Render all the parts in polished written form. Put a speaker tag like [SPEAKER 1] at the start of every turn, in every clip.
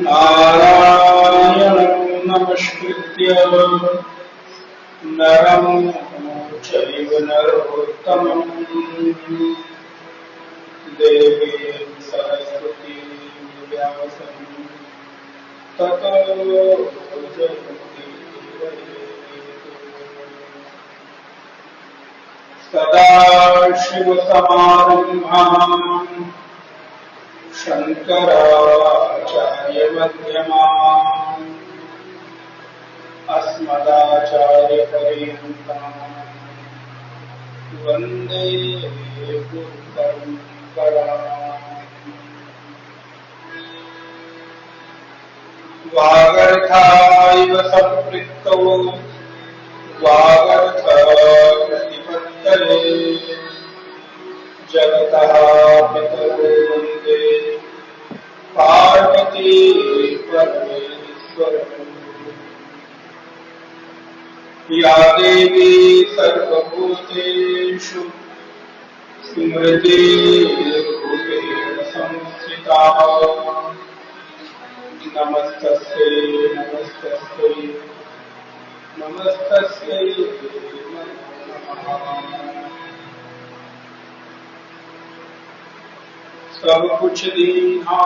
[SPEAKER 1] नारायणं नमस्कृत्य नरं चैव नरोत्तमं देवीं सरस्वतीं व्यासं ततो जयति सदाशिवसमारम्भाम् शंकराचार्यमध्यमाम् अस्मदाचार्यपर्यन्ताम् वन्दे गुरुपरम्पराम्। वागर्थाइव सम्पृक्तौ वागर्थ प्रतिपत्तये जगतः पितरो वन्दे पार्वती परमेश्वरम्। या देवी सर्वभूतेषु स्मृतिरूपेण संस्थिता नमस्तस्यै नमस्तस्यै नमस्तस्यै नमो नमः। सब कुछ दीना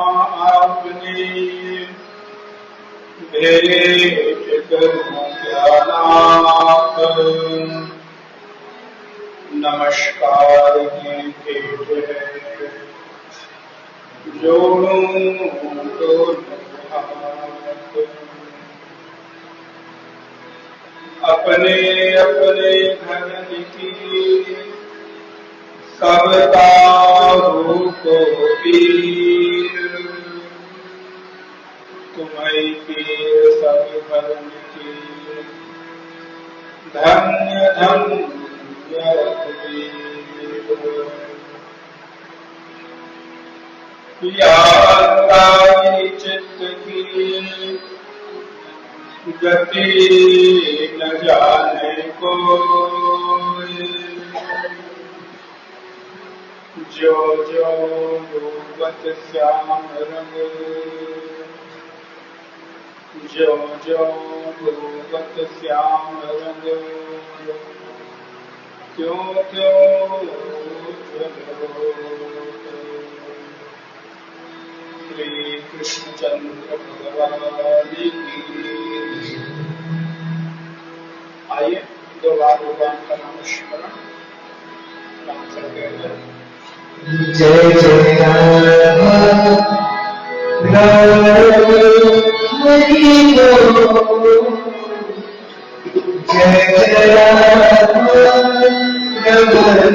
[SPEAKER 1] आपने भेंट करूं क्या नाथ। नमस्कार है भेंट है जोड़ूं दोनों हाथ। अपने अपने घर की सब तारों को पीर तुम्हें पीर सब धर्म की धन्य धन्य यात्राई चित्त की गति न जाने कोई। जो जो रूपत श्याम रंग जो जो रूपत श्याम रंग क्यों क्यों श्री कृष्णचंद्र भगवान की। आइए दो बार भगवान का नमस्कार नाम करते हैं।
[SPEAKER 2] जय जय राम राम हरि बोल। जय जय राम राम हरि बोल।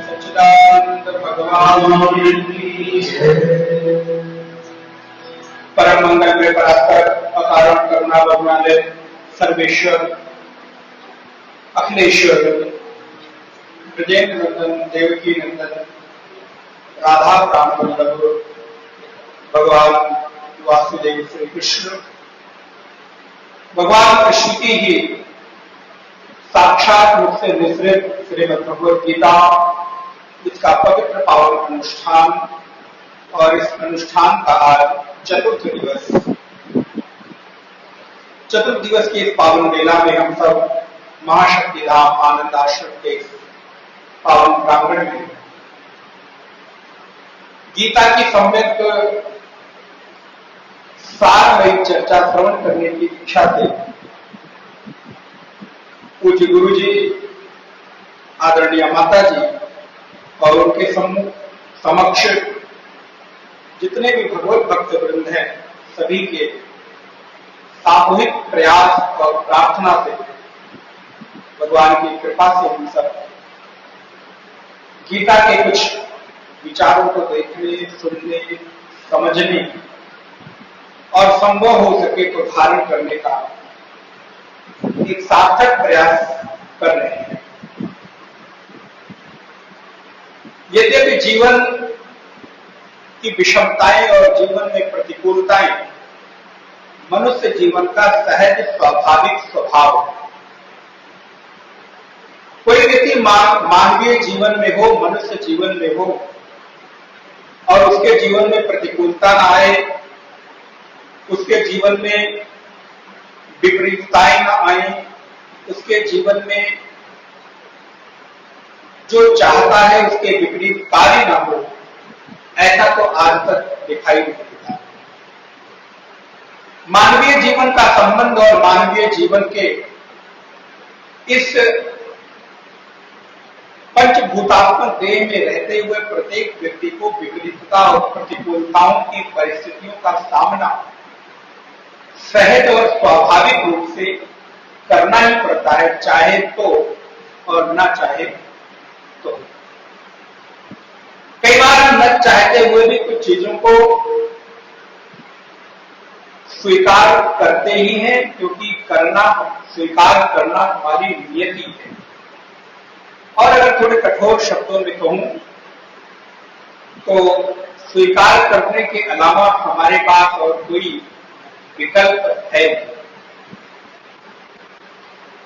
[SPEAKER 1] सच्चिदानंद भगवान की परम मंगल में परात्पर अकारण करुणा भगवान सर्वेश्वर अखिलेश्वर ब्रजेंद्र नंदन देवकी नंदन राधा प्राण वल्लभ भगवान वासुदेव श्री कृष्ण भगवान कृष्ण की ही साक्षात रूप से निश्रित श्रीमद् भगवद गीता, इसका पवित्र पावन अनुष्ठान और इस अनुष्ठान का आज चतुर्थ दिवस की इस पावन बेला में हम सब महाशक्ति धाम आनंद आश्रम के पावन प्रांगण में गीता की सम्यक सारमयी चर्चा श्रवण करने की इच्छा से पूज्य गुरु जी, आदरणीय माता जी और उनके समक्ष जितने भी भगवत भक्त वृंद हैं, सभी के सामूहिक प्रयास और प्रार्थना से भगवान की कृपा से हम सब गीता के कुछ विचारों को देखने, सुनने, समझने और संभव हो सके तो धारण करने का एक सार्थक प्रयास कर रहे हैं। यद्यपि जीवन की विषमताएं और जीवन में प्रतिकूलताएं मनुष्य जीवन का सहज स्वाभाविक स्वभाव है। कोई व्यक्ति मानवीय जीवन में हो, मनुष्य जीवन में हो और उसके जीवन में प्रतिकूलता न आए, उसके जीवन में विपरीतताएं न आए, उसके जीवन में जो चाहता है उसके विपरीत कार्य न हो, ऐसा तो आज तक दिखाई नहीं देता। मानवीय जीवन का संबंध और मानवीय जीवन के इस पंचभूतात्मक देह में रहते हुए प्रत्येक व्यक्ति को विपरीतता और प्रतिकूलताओं की परिस्थितियों का सामना सहज और स्वाभाविक रूप से करना ही पड़ता है, चाहे तो और न चाहे तो। कई बार न चाहते हुए भी कुछ चीजों को स्वीकार करते ही हैं, क्योंकि स्वीकार करना हमारी नियति है। और अगर थोड़े कठोर शब्दों में कहूं तो स्वीकार करने के अलावा हमारे पास और कोई विकल्प है।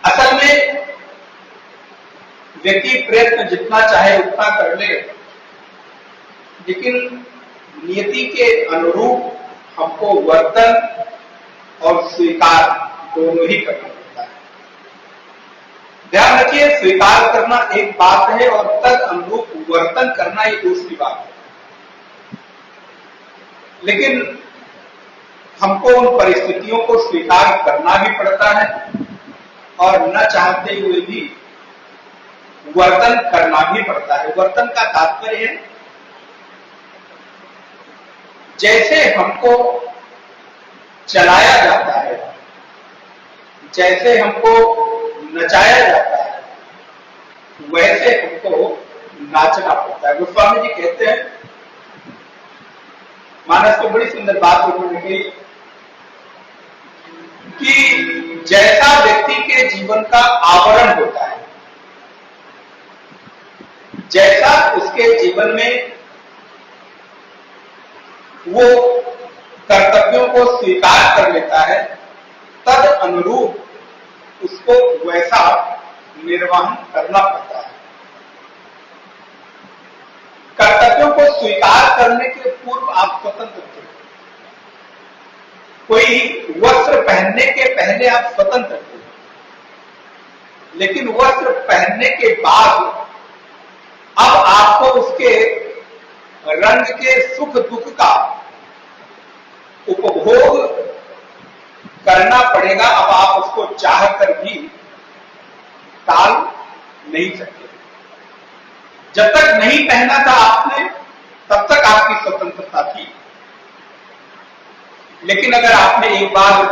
[SPEAKER 1] असल में व्यक्ति प्रयत्न जितना चाहे उतना कर ले, लेकिन नियति के अनुरूप हमको वर्तन और स्वीकार दोनों ही करना पड़ता है। ध्यान रखिए, स्वीकार करना एक बात है और तद अनुरूप वर्तन करना एक दूसरी बात है। लेकिन हमको उन परिस्थितियों को स्वीकार करना भी पड़ता है और न चाहते हुए भी वर्तन करना भी पड़ता है। वर्तन का तात्पर्य है जैसे हमको चलाया जाता है, जैसे हमको नचाया जाता है, वैसे हमको नाचना पड़ता है। गोस्वामी जी कहते हैं, मानस को बड़ी सुंदर बात उन्होंने कही कि जैसा व्यक्ति के जीवन का आवरण होता है, जैसा उसके जीवन में वो कर्तव्यों को स्वीकार कर लेता है, तद अनुरूप उसको वैसा निर्वहन करना पड़ता है। कर्तव्यों को स्वीकार करने के पूर्व आप स्वतंत्र थे। कोई वस्त्र पहनने के पहले आप स्वतंत्र थे, लेकिन वस्त्र पहनने के बाद अब आपको उसके रंग के सुख दुख का उपभोग करना पड़ेगा। अब आप उसको चाहकर भी टाल नहीं सकते। जब तक नहीं पहना था आपने, तब तक आपकी स्वतंत्रता थी। लेकिन अगर आपने एक बार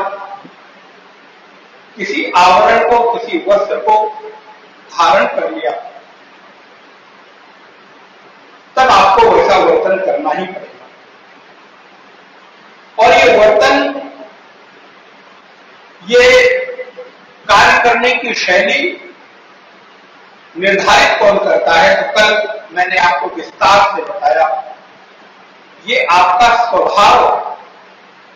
[SPEAKER 1] किसी आवरण को, किसी वस्त्र को धारण कर लिया, तब आपको वैसा वर्तन करना ही पड़ेगा। और ये वर्तन, ये कार्य करने की शैली निर्धारित कौन करता है? तो कल मैंने आपको विस्तार से बताया, ये आपका स्वभाव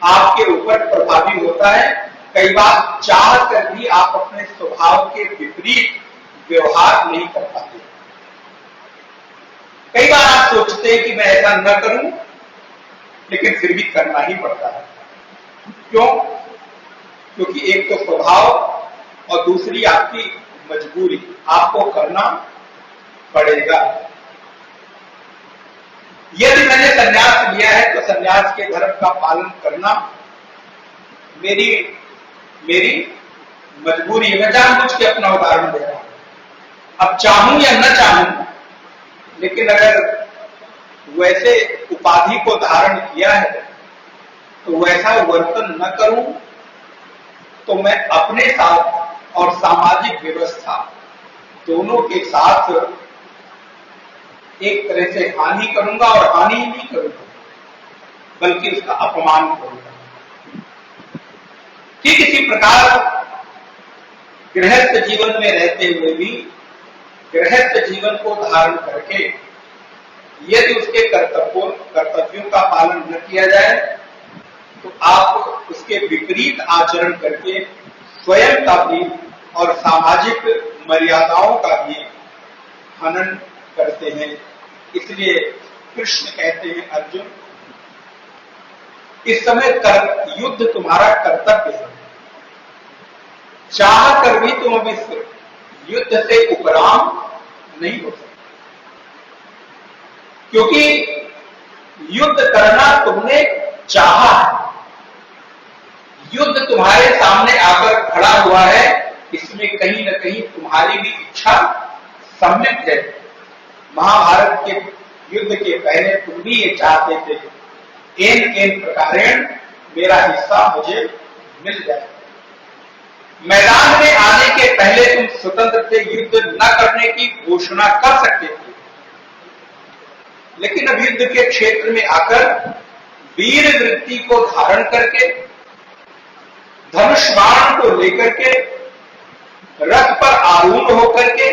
[SPEAKER 1] आपके ऊपर प्रभावी होता है। कई बार चाह कर भी आप अपने स्वभाव के विपरीत व्यवहार नहीं कर पाते। कई बार आप सोचते हैं कि मैं ऐसा न करूं, लेकिन फिर भी करना ही पड़ता है। क्यों? क्योंकि एक तो स्वभाव और दूसरी आपकी मजबूरी, आपको करना पड़ेगा। यदि मैंने संन्यास लिया है तो संन्यास के धर्म का पालन करना मेरी मजबूरी है। मैं जानबूझ के अपना उदाहरण दे रहा हूं। अब चाहूं या न चाहूं, लेकिन अगर वैसे उपाधि को धारण किया है तो वैसा वर्तन न करूं तो मैं अपने साथ और सामाजिक व्यवस्था दोनों के साथ एक तरह से हानि करूंगा, और हानि ही नहीं करूंगा बल्कि उसका अपमान करूंगा। ठीक इसी प्रकार गृहस्थ जीवन में रहते हुए भी गृहस्थ जीवन को धारण करके यदि उसके कर्तव्यों का पालन न किया जाए तो आप उसके विपरीत आचरण करके स्वयं का भी और सामाजिक मर्यादाओं का भी हनन करते हैं। इसलिए कृष्ण कहते हैं, अर्जुन, इस समय युद्ध तुम्हारा कर्तव्य है। चाह कर भी तुम अब इस युद्ध से उपराम नहीं हो सकते, क्योंकि युद्ध करना तुमने चाहा है। युद्ध तुम्हारे सामने आकर खड़ा हुआ है, इसमें कहीं न कहीं तुम्हारी भी इच्छा सम्मिलित है। महाभारत के युद्ध के पहले तुम भी ये चाहते थे, केन प्रकारेण मेरा हिस्सा मुझे मिल जाए। मैदान में आने के पहले तुम स्वतंत्र थे, युद्ध न करने की घोषणा कर सकते थे, लेकिन अब युद्ध के क्षेत्र में आकर वीर वृत्ति को धारण करके, धनुष बाण को लेकर के, रथ पर आरूढ़ होकर के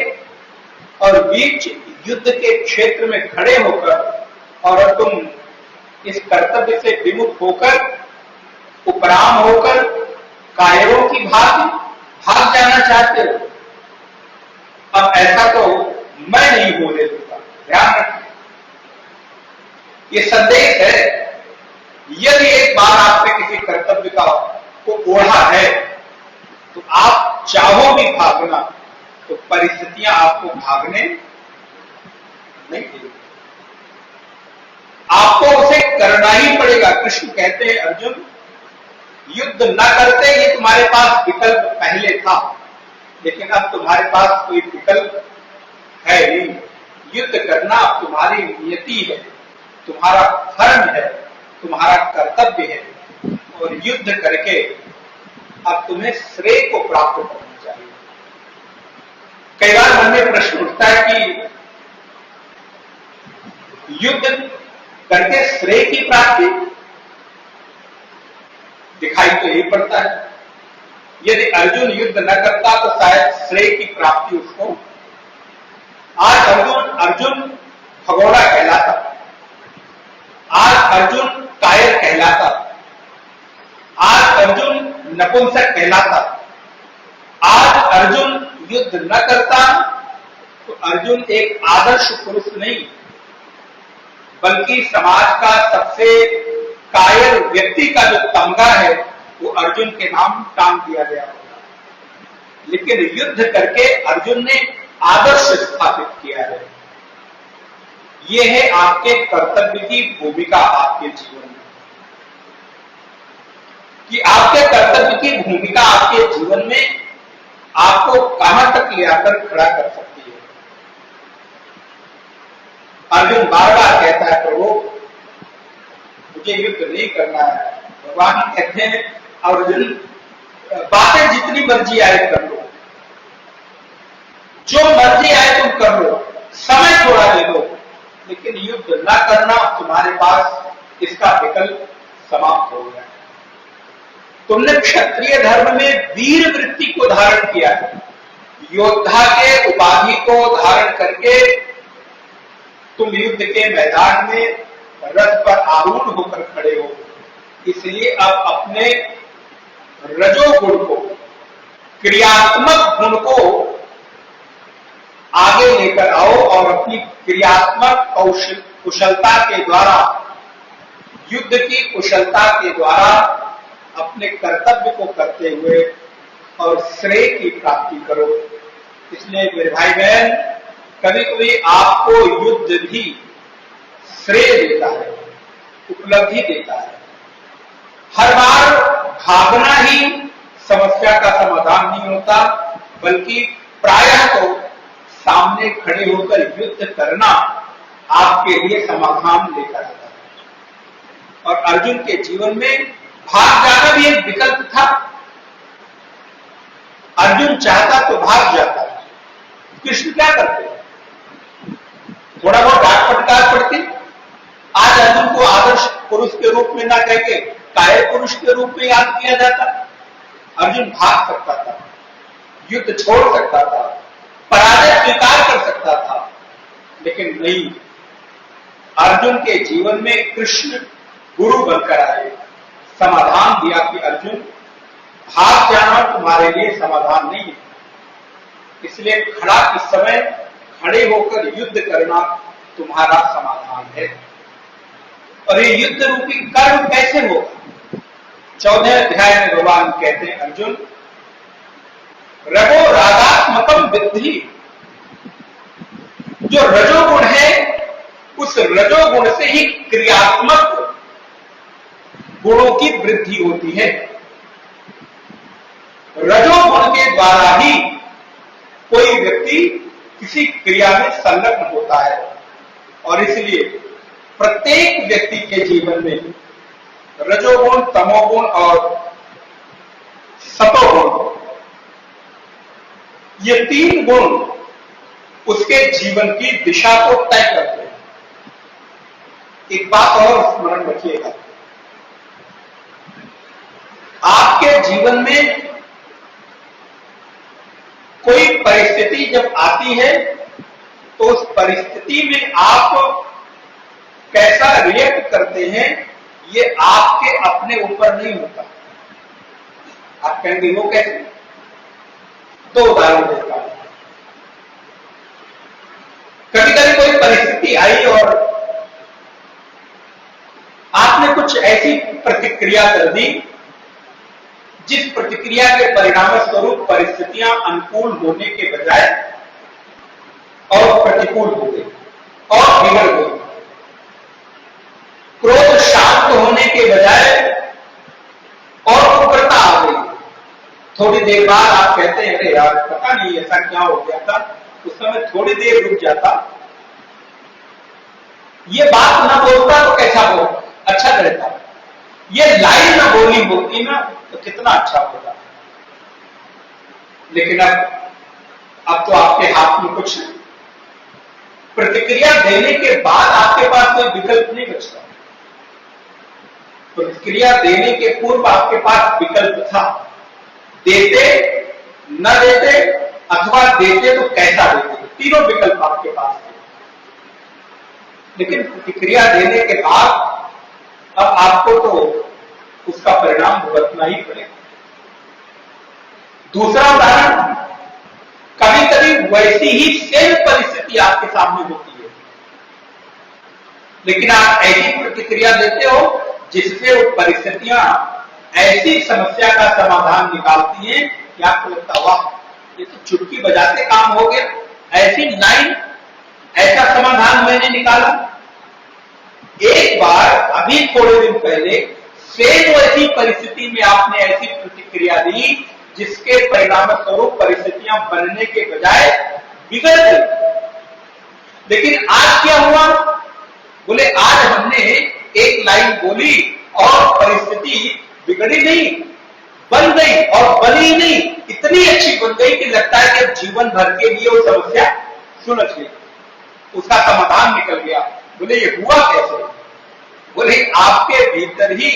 [SPEAKER 1] और बीच युद्ध के क्षेत्र में खड़े होकर, और तुम इस कर्तव्य से विमुख होकर, उपराम होकर, कायरों की भांति भाग जाना चाहते हो। अब ऐसा तो मैं नहीं होने दूंगा। ध्यान रखिए, ये संदेश है, यदि एक बार आपने किसी कर्तव्य को ओढ़ा है तो आप चाहो भी भागना तो परिस्थितियां आपको भागने नहीं देगी, आपको उसे करना ही पड़ेगा। कृष्ण कहते हैं, अर्जुन, युद्ध न करते ये तुम्हारे पास विकल्प पहले था, लेकिन अब तुम्हारे पास कोई विकल्प है नहीं। युद्ध करना अब तुम्हारी नियति है, तुम्हारा धर्म है, तुम्हारा कर्तव्य है, और युद्ध करके अब तुम्हें श्रेय को प्राप्त करना चाहिए। कई बार मन में प्रश्न उठता है कि युद्ध करके श्रेय की प्राप्ति दिखाई तो यही पड़ता है। यदि अर्जुन युद्ध न करता तो शायद श्रेय की प्राप्ति उसको, आज अर्जुन भगोड़ा कहलाता, आज अर्जुन कायर कहलाता, आज अर्जुन नपुंसक कहलाता, आज अर्जुन युद्ध न करता तो अर्जुन एक आदर्श पुरुष नहीं बल्कि समाज का सबसे कायर व्यक्ति का जो तमगा है वो अर्जुन के नाम टांग दिया गया होगा। लेकिन युद्ध करके अर्जुन ने आदर्श स्थापित किया है। ये है आपके कर्तव्य की भूमिका आपके जीवन में, कि आपके कर्तव्य की भूमिका आपके जीवन में आपको कहां तक ले आकर खड़ा कर सकती है। अर्जुन बार बार कहता है प्रभु मुझे युद्ध नहीं करना है। भगवान कहते हैं अर्जुन बातें जितनी मर्जी आए कर लो, जो मर्जी आए तुम कर लो, समय थोड़ा दे दो, लेकिन युद्ध न करना तुम्हारे पास इसका विकल्प समाप्त हो गया। तुमने क्षत्रिय धर्म में वीर वृत्ति को धारण किया है, योद्धा के उपाधि को धारण करके तुम युद्ध के मैदान में रथ पर आरूढ़ होकर खड़े हो। इसलिए अब अपने रजोगुण को, क्रियात्मक गुण को आगे लेकर आओ और अपनी क्रियात्मक कुशलता के द्वारा, युद्ध की कुशलता के द्वारा अपने कर्तव्य को करते हुए और श्रेय की प्राप्ति करो। इसलिए मेरे भाई बहन, कभी कभी आपको युद्ध भी श्रेय देता है, उपलब्धि देता है। हर बार भागना ही समस्या का समाधान नहीं होता, बल्कि प्रायः तो सामने खड़े होकर युद्ध करना आपके लिए समाधान लेकर आता है। और अर्जुन के जीवन में भाग जाना भी एक विकल्प था। अर्जुन चाहता तो भाग जाता, कृष्ण क्या करते, थोड़ा बहुत डांट फटकार पड़ती। आज अर्जुन को आदर्श पुरुष के रूप में ना कहके कायर पुरुष के रूप में याद किया जाता। अर्जुन भाग सकता था, युद्ध छोड़ सकता था, पराजय स्वीकार कर सकता था, लेकिन नहीं। अर्जुन के जीवन में कृष्ण गुरु बनकर आए, समाधान दिया कि अर्जुन भाग जाना तुम्हारे लिए समाधान नहीं है। इसलिए खड़ा इस समय खड़े होकर युद्ध करना तुम्हारा समाधान है। और ये युद्ध रूपी कर्म कैसे होगा? 14वें अध्याय में भगवान कहते हैं अर्जुन रजो रागात्मकम विद्धि, जो रजोगुण है उस रजोगुण से ही क्रियात्मक गुणों की वृद्धि होती है। रजोगुण के द्वारा ही कोई व्यक्ति किसी क्रिया में संलग्न होता है। और इसलिए प्रत्येक व्यक्ति के जीवन में रजोगुण, तमोगुण और सतोगुण, ये तीन गुण उसके जीवन की दिशा को तय करते हैं। एक बात और स्मरण रखिएगा, आपके जीवन में कोई परिस्थिति जब आती है तो उस परिस्थिति में आप कैसा रिएक्ट करते हैं ये आपके अपने ऊपर नहीं होता। आप कहेंगे वो कैसे? दो उदाहरण देता हूं। कभी कभी कोई परिस्थिति आई और आपने कुछ ऐसी प्रतिक्रिया कर दी जिस प्रतिक्रिया के परिणाम स्वरूप परिस्थितियां अनुकूल होने के बजाय और प्रतिकूल हो गई और बिगड़ गई। क्रोध शांत होने के बजाय और उग्रता आ गई। थोड़ी देर बाद आप कहते हैं अरे यार पता नहीं ऐसा क्या हो गया था, उस समय थोड़ी देर रुक जाता, ये बात ना बोलता तो कैसा हो अच्छा रहता, ये लाइन ना बोली होती ना तो कितना अच्छा होता। लेकिन अब अब तो आपके हाथ में कुछ नहीं। प्रतिक्रिया देने के बाद आपके पास कोई विकल्प नहीं बचता। प्रतिक्रिया देने के पूर्व आपके पास विकल्प था, देते, न देते, अथवा देते तो कैसा देते, तीनों विकल्प आपके पास थे। लेकिन प्रतिक्रिया देने के बाद अब आपको तो उसका परिणाम भुगतना ही पड़ेगा। दूसरा उदाहरण, कभी कभी वैसी ही सेम परिस्थिति आपके सामने होती है, लेकिन आप ऐसी प्रतिक्रिया देते हो जिससे वो परिस्थितियां ऐसी समस्या का समाधान निकालती हैं कि आपको लगता वाह, ये तो चुटकी बजाते काम हो गया, ऐसी लाइन, ऐसा समाधान मैंने निकाला। एक बार अभी थोड़े दिन पहले सेम वैसी परिस्थिति में आपने ऐसी प्रतिक्रिया दी जिसके परिणाम स्वरूप परिस्थितियां बनने के बजाय बिगड़ गई। लेकिन आज क्या हुआ? बोले आज हमने एक लाइन बोली और परिस्थिति बिगड़ी नहीं, बन गई, और बनी नहीं, इतनी अच्छी बन गई कि लगता है कि जीवन भर के लिए वो समस्या सुलझ गई, उसका समाधान निकल गया। बोले ये हुआ कैसे? बोले आपके भीतर ही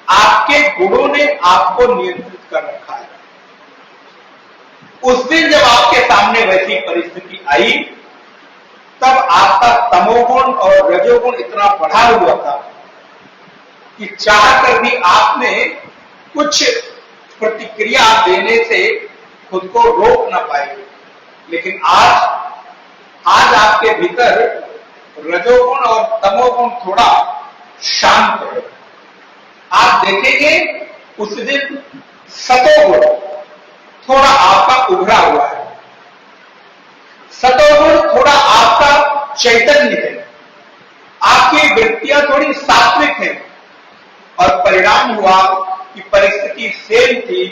[SPEAKER 1] आपके गुणों ने आपको नियंत्रित कर रखा है। उस दिन जब आपके सामने वैसी परिस्थिति आई, तब आपका तमोगुण और रजोगुण इतना बढ़ा हुआ था कि चाहकर भी आपने कुछ प्रतिक्रिया देने से खुद को रोक ना पाए। लेकिन आज आपके भीतर रजोगुण और तमोगुण थोड़ा शांत है। आप देखेंगे उस दिन सतोगुण थोड़ा आपका उभरा हुआ है, सतोगुण थोड़ा आपका चैतन्य है, आपकी वृत्तियां थोड़ी सात्विक हैं, और परिणाम हुआ कि परिस्थिति सेम थी,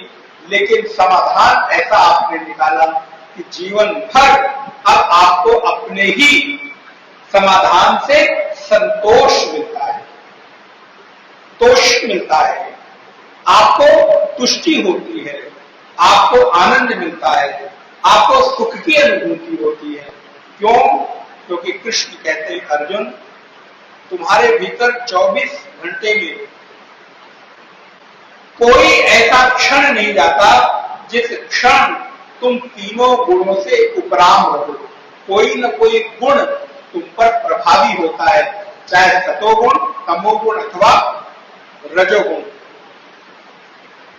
[SPEAKER 1] लेकिन समाधान ऐसा आपने निकाला कि जीवन भर अब आपको अपने ही समाधान से संतोष मिलता है, तोष मिलता है, आपको तुष्टि होती है, आपको आनंद मिलता है, आपको सुख की अनुभूति होती है। क्यों? क्योंकि कृष्ण कहते हैं, अर्जुन तुम्हारे भीतर 24 घंटे में कोई ऐसा क्षण नहीं जाता जिस क्षण तुम तीनों गुणों से उपराम रहो। कोई न कोई गुण तुम पर प्रभावी होता है, चाहे सतोगुण, तमोगुण अथवा रजोगुण।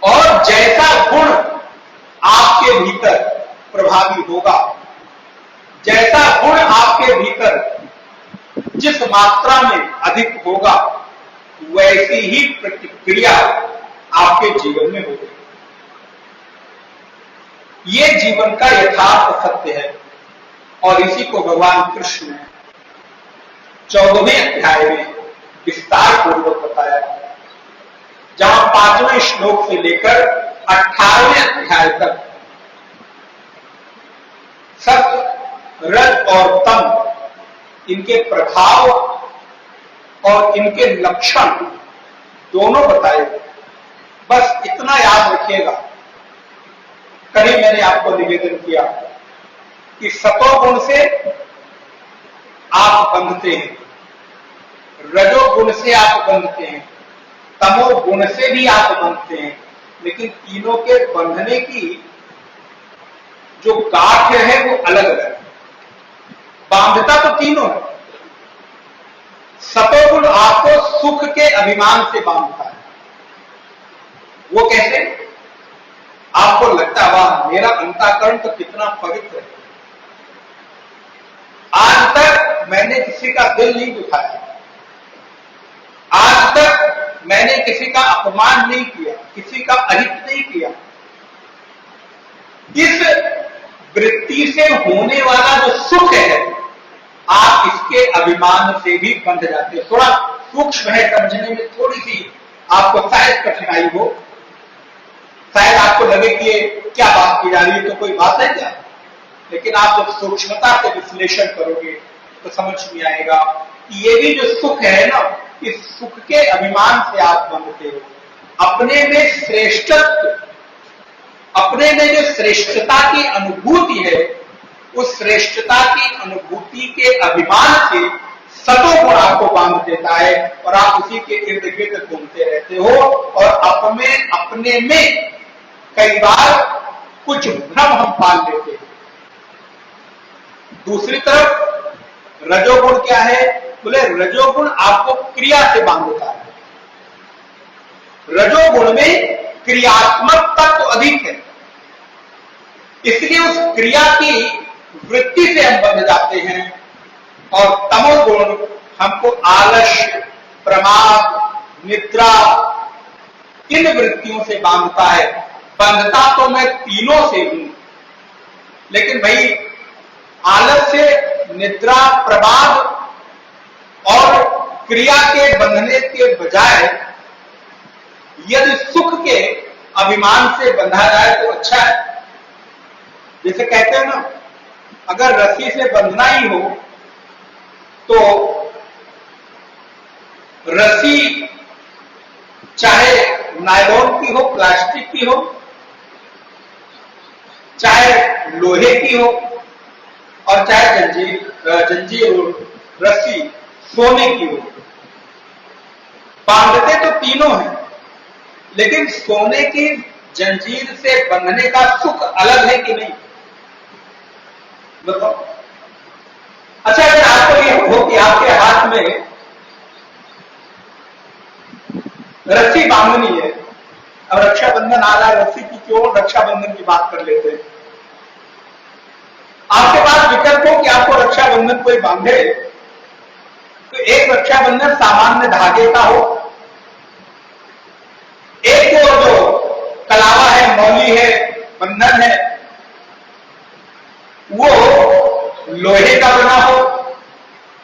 [SPEAKER 1] और जैसा गुण आपके भीतर प्रभावी होगा, जैसा गुण आपके भीतर जिस मात्रा में अधिक होगा, वैसी ही प्रतिक्रिया आपके जीवन में होगी। ये जीवन का यथार्थ सत्य है, और इसी को भगवान कृष्ण ने 14वें अध्याय में विस्तार पूर्वक बताया, जहां 5वें श्लोक से लेकर 18वें अध्याय तक सत्य, रज और तम, इनके प्रभाव और इनके लक्षण दोनों बताए। बस इतना याद रखिएगा, कहीं मैंने आपको निवेदन किया कि सतोगुण से आप बंधते हैं, रजोगुण से आप बंधते हैं, तमोगुण से भी आप बंधते हैं, लेकिन तीनों के बंधने की जो गांठ है वो अलग अलग है। बांधता तो तीनों है। सतोगुण आपको सुख के अभिमान से बांधता है। वो कैसे? आपको लगता है वाह, मेरा अंतःकरण तो कितना पवित्र है, आज तक मैंने किसी का दिल नहीं दुखाया, आज तक मैंने किसी का अपमान नहीं किया, किसी का अहित नहीं किया। इस वृत्ति से होने वाला जो सुख है, आप इसके अभिमान से भी बंध जाते हैं। थोड़ा सूक्ष्म है, समझने में थोड़ी सी आपको शायद कठिनाई हो, शायद आपको लगे कि ये क्या बात की जा रही है, तो कोई बात है क्या? लेकिन आप जब सूक्ष्मता से विश्लेषण करोगे तो समझ में आएगा कि ये भी जो सुख है ना, इस सुख के अभिमान से आप बंधते हो। अपने में श्रेष्ठत्व, अपने अपने में जो श्रेष्ठता की अनुभूति है, उस श्रेष्ठता की अनुभूति के अभिमान से सतो गुण आपको बांध देता है और आप उसी के इर्द गिर्द घूमते रहते हो और अपने में कई बार कुछ भ्रम हम पाल लेते हैं। दूसरी तरफ रजोगुण क्या है? बोले रजोगुण आपको क्रिया से बांधता है। रजोगुण में क्रियात्मक तत्व अधिक है, इसलिए उस क्रिया की वृत्ति से हम बंध जाते हैं। और तमोगुण हमको आलस्य, प्रमाद, निद्रा इन वृत्तियों से बांधता है। बंधता तो मैं तीनों से हूं, लेकिन भाई आलस्य, निद्रा, प्रमाद और क्रिया के बंधने के बजाय यदि सुख के अभिमान से बंधा जाए तो अच्छा है। जैसे कहते हैं ना, अगर रस्सी से बंधना ही हो तो रस्सी चाहे नायलॉन की हो, प्लास्टिक की हो, चाहे लोहे की हो और चाहे जंजीर रस्सी सोने की हो, बांधते तो तीनों हैं, लेकिन सोने की जंजीर से बंधने का सुख अलग है कि नहीं? बताओ। अच्छा, अगर आपको ये हो कि आपके हाथ में रस्सी बांधनी है, अब रक्षाबंधन आ रहा है, रस्सी की क्यों रक्षाबंधन की बात कर लेते हैं। आपके पास विकल्प हो कि आपको रक्षाबंधन कोई बांधे, तो एक रक्षाबंधन सामान्य धागे का हो, एक तो जो कलावा है, मौली है, बंधन है, वो लोहे का बना हो,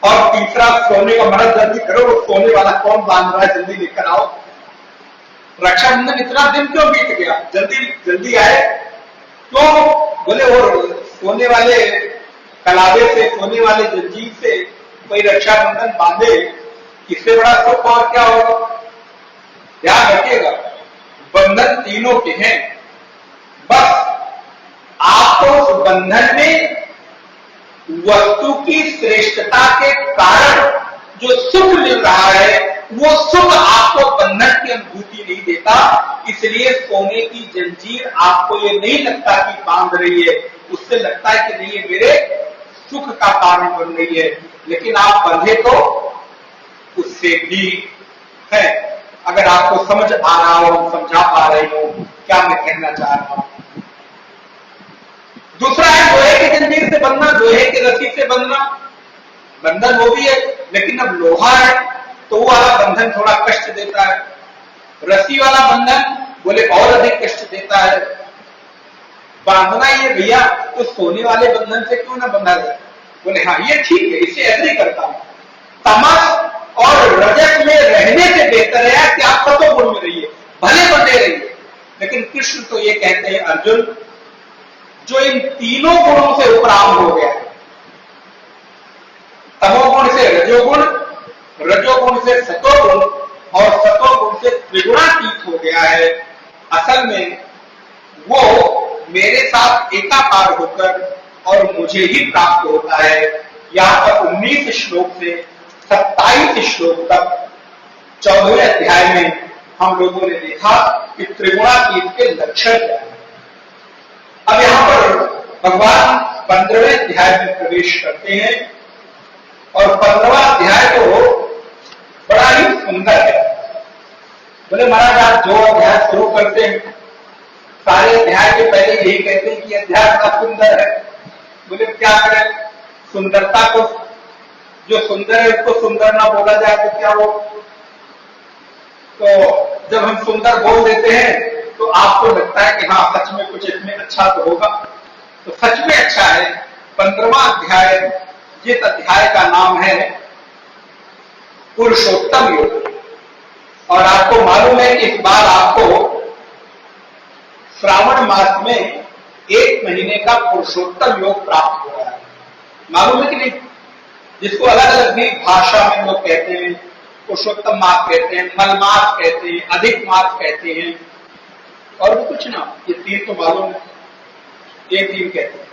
[SPEAKER 1] और तीसरा सोने का। मदद जल्दी करो, वो सोने वाला कौन बांध रहा है, जल्दी लेकर आओ। रक्षाबंधन इतना दिन क्यों बीत गया, जल्दी जल्दी आए क्यों? बोले वो सोने वाले कलावे से, सोने वाले जंजीर से कोई रक्षाबंधन बांधे, इससे बड़ा सुख और क्या होगा। ध्यान रखिएगा, बंधन तीनों के हैं, बस आपको उस बंधन में वस्तु की श्रेष्ठता के कारण जो सुख मिल रहा है, वो सुख आपको बंधन की अनुभूति नहीं देता। इसलिए सोने की जंजीर आपको ये नहीं लगता कि बांध रही है, उससे लगता है कि नहीं ये मेरे सुख का कारण बन रही है, लेकिन आप बंधे तो उससे भी है। अगर आपको समझ आ रहा हो, हम समझा पा रहे हो क्या मैं कहना चाह रहा हूं। दूसरा है लोहे की जंजीर से बंधना, लोहे की रस्सी से बंधना। बंधन वो भी है, लेकिन अब लोहा है तो वो वाला बंधन थोड़ा कष्ट देता है। रस्सी वाला बंधन बोले और अधिक कष्ट देता है। बांधना ही है भैया, तो सोने वाले बंधन से क्यों ना बंधा जाए? बोले हाँ ये ठीक है, इससे एग्री करता हूं। तमस और रजत में रहने से बेहतर है कि आप सतो गुण में रहिए, भले बंधे रहिए। लेकिन कृष्ण तो ये कहते हैं, अर्जुन जो इन तीनों गुणों से उपराम हो गया, तमोगुण से रजोगुण, रजोगुण से सतोगुण और सतोगुण से त्रिगुणातीत हो गया है, असल में वो मेरे साथ एकाकार होकर और मुझे ही प्राप्त होता है। यहां पर 19 श्लोक से 27 श्लोक तक 14वें अध्याय में हम लोगों ने देखा कि त्रिगुणातीत के लक्षण क्या है। अब यहां पर भगवान 15वें अध्याय में प्रवेश करते हैं और 15वां अध्याय तो बड़ा ही सुंदर है। बोले महाराज आप जो अध्याय शुरू करते हैं सारे अध्याय के पहले यही कहते हैं कि अध्याय बड़ा सुंदर है। बोले क्या करें, सुंदरता को, जो सुंदर है उसको सुंदर ना बोला जाए तो क्या हो। तो जब हम सुंदर बोल देते हैं तो आपको लगता है कि हाँ सच में कुछ इसमें अच्छा तो होगा। तो सच में अच्छा है। 15वां अध्याय, जिस अध्याय का नाम है पुरुषोत्तम योग, और आपको मालूम है कि इस बार आपको श्रावण मास में 1 महीने का पुरुषोत्तम योग प्राप्त हो रहा है। मालूम है कि नहीं? जिसको अलग अलग भी भाषा में लोग कहते हैं, पुरुषोत्तम मास कहते हैं, मल मास कहते हैं, अधिक मास कहते हैं। और भी कुछ ना, ये 3 तो मालूम है, ये 3 कहते हैं।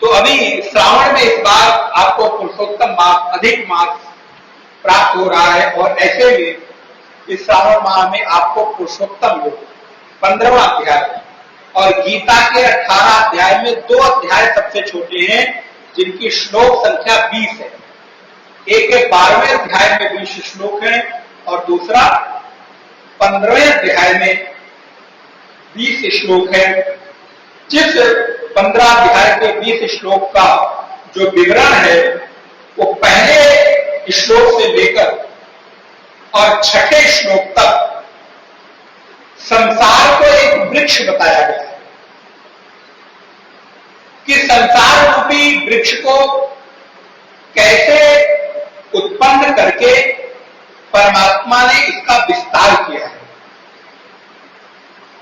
[SPEAKER 1] तो अभी श्रावण में इस बार आपको पुरुषोत्तम मार्क्स, अधिक मार्क्स प्राप्त हो रहा है, और ऐसे में इस श्रावण माह में आपको पुरुषोत्तम योग 15वां अध्याय और गीता के 18 अध्याय में 2 अध्याय सबसे छोटे हैं जिनकी श्लोक संख्या 20 है। एक है 12वें अध्याय में 20 श्लोक है और दूसरा 15वें अध्याय में 20 श्लोक है। जिस 15 अध्याय के 20 श्लोक का जो विवरण है वो पहले श्लोक से लेकर और 6ठे श्लोक तक संसार को एक वृक्ष बताया गया है कि संसार रूपी वृक्ष को कैसे उत्पन्न करके परमात्मा ने इसका विस्तार किया है,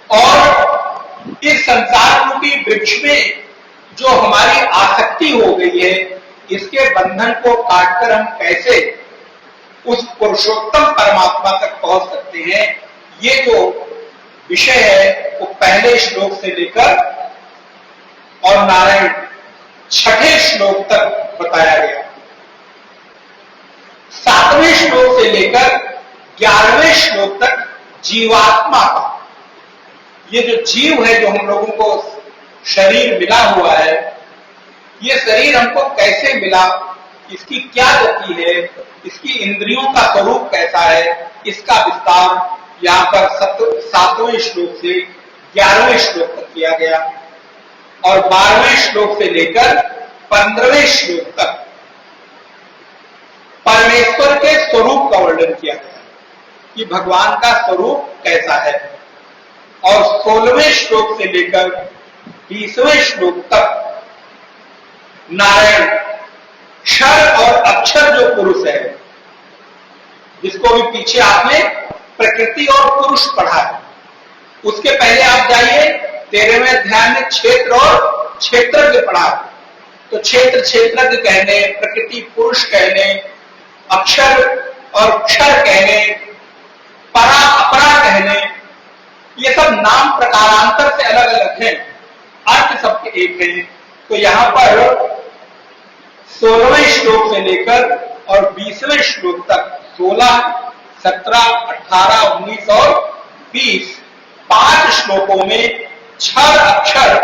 [SPEAKER 1] और इस संसार रूपी वृक्ष में जो हमारी आसक्ति हो गई है, इसके बंधन को काटकर हम कैसे उस पुरुषोत्तम परमात्मा तक पहुंच सकते हैं, ये जो विषय है वो पहले श्लोक से लेकर और नारायण 6ठे श्लोक तक बताया गया। 7वें श्लोक से लेकर 11वें श्लोक तक जीवात्मा का, ये जो जीव है, जो हम लोगों को शरीर मिला हुआ है, ये शरीर हमको कैसे मिला, इसकी क्या गति है, इसकी इंद्रियों का स्वरूप कैसा है, इसका विस्तार यहां पर 7वें श्लोक से 11वें श्लोक तक किया गया, और 12वें श्लोक से लेकर 15वें श्लोक तक परमेश्वर के स्वरूप का वर्णन किया गया कि भगवान का स्वरूप कैसा है, और 16वें श्लोक से लेकर 20वें श्लोक तक नारायण क्षर और अक्षर जो पुरुष है, जिसको भी पीछे आपने प्रकृति और पुरुष पढ़ा है, उसके पहले आप जाइए 13वें अध्याय में क्षेत्र और क्षेत्रज्ञ पढ़ा। तो क्षेत्र क्षेत्रज्ञ कहने, प्रकृति पुरुष कहने, अक्षर और क्षर कहने, परा अपरा कहने, ये सब नाम प्रकारांतर से अलग अलग हैं, अर्थ सबके एक है। तो यहां पर 16वें श्लोक से लेकर और 20वें श्लोक तक 16, 17, 18, 19 और 20 5 श्लोकों में क्षर अक्षर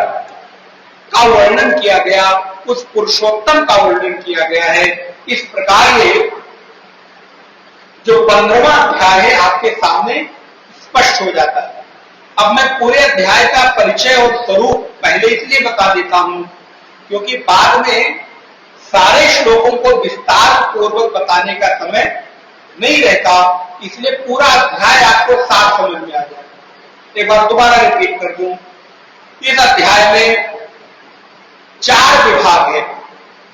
[SPEAKER 1] का वर्णन किया गया, उस पुरुषोत्तम का वर्णन किया गया है। इस प्रकार ये जो 15वां अध्याय है आपके सामने स्पष्ट हो जाता है। अब मैं पूरे अध्याय का परिचय और स्वरूप पहले इसलिए बता देता हूं क्योंकि बाद में सारे श्लोकों को विस्तार पूर्वक बताने का समय नहीं रहता, इसलिए पूरा अध्याय आपको साफ समझ में आ जाए। एक बार दोबारा रिपीट कर दूं, इस अध्याय में 4 विभाग है।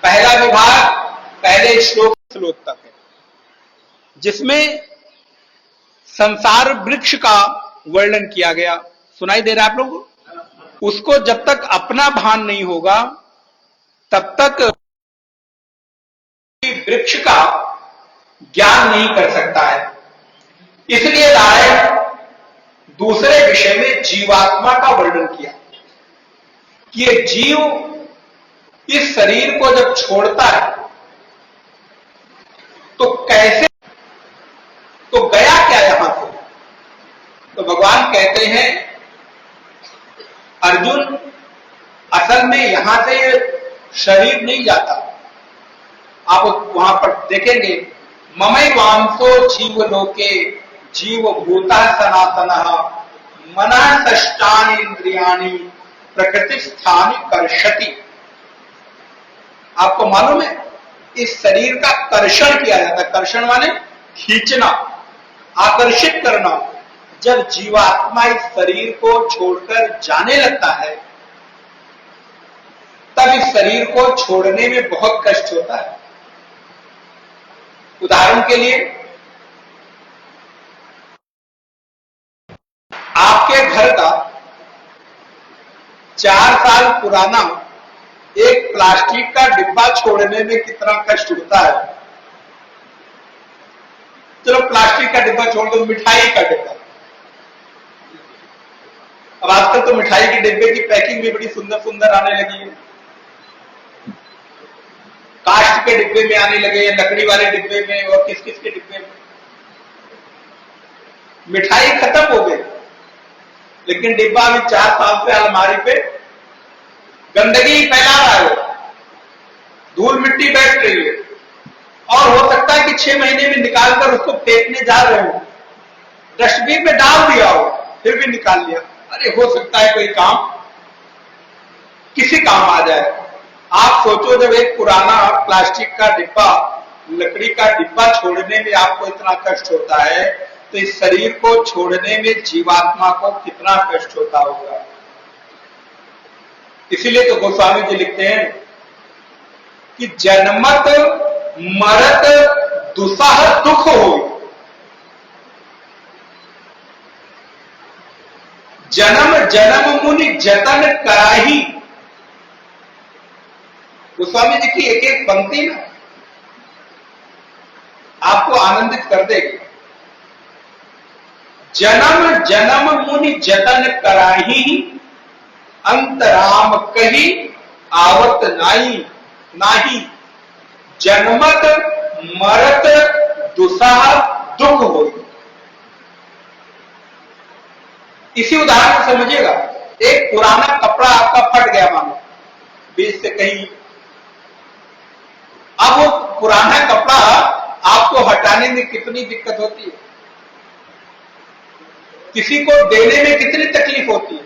[SPEAKER 1] पहला विभाग पहले श्लोक तक है, जिसमें संसार वृक्ष का वर्णन किया गया। सुनाई दे रहा है आप लोगों को? उसको जब तक अपना भान नहीं होगा तब तक वृक्ष का ज्ञान नहीं कर सकता है। इसलिए नारायण दूसरे विषय में जीवात्मा का वर्णन किया कि ये जीव इस शरीर को जब छोड़ता है तो कैसे, तो गया क्या यहां से? तो भगवान कहते हैं अर्जुन, असल में यहां से शरीर नहीं जाता। आप वहां पर देखेंगे, ममैवांसो जीव लोके जीव भूता सनातनः मनः षष्ठानि इंद्रियाणि प्रकृति स्थानि कर्षति। आपको मालूम है इस शरीर का कर्षण किया जाता है। कर्षण माने खींचना, आकर्षित करना। जब जीवात्मा इस शरीर को छोड़कर जाने लगता है तब इस शरीर को छोड़ने में बहुत कष्ट होता है। उदाहरण के लिए आपके घर का 4 साल पुराना एक प्लास्टिक का डिब्बा छोड़ने में कितना कष्ट होता है। चलो प्लास्टिक का डिब्बा छोड़ दो, मिठाई का डिब्बा, अब आजकल तो मिठाई के डिब्बे की पैकिंग भी बड़ी सुंदर सुंदर आने लगी है, काष्ठ के डिब्बे में आने लगे, लकड़ी वाले डिब्बे में और किस किस के डिब्बे में। मिठाई खत्म हो गई, लेकिन डिब्बा अभी 4 साल से अलमारी पे गंदगी फैला रहा है, धूल मिट्टी बैठ रही है, और हो सकता है कि 6 महीने में निकालकर उसको फेंकने जा रहे हो, डस्टबिन में डाल दिया हो, फिर भी निकाल लिया। अरे हो सकता है कोई काम किसी काम आ जाए। आप सोचो, जब एक पुराना प्लास्टिक का डिब्बा, लकड़ी का डिब्बा छोड़ने में आपको इतना कष्ट होता है, तो इस शरीर को छोड़ने में जीवात्मा को कितना कष्ट होता होगा। इसीलिए तो गोस्वामी जी लिखते हैं कि जन्मत मरत दुसह दुख हो, जन्म जन्म मुनि जतन कराही। गोस्वामी जी की एक एक पंक्ति ना आपको आनंदित कर देगी। जन्म जन्म मुनि जतन कराही, अंतराम कही आवत नाही, नाही जन्मत मरत दुसह दुख हो। इसी उदाहरण को समझिएगा। एक पुराना कपड़ा आपका फट गया मानो बीच से कहीं, अब वो पुराना कपड़ा आपको हटाने में कितनी दिक्कत होती है, किसी को देने में कितनी तकलीफ होती है।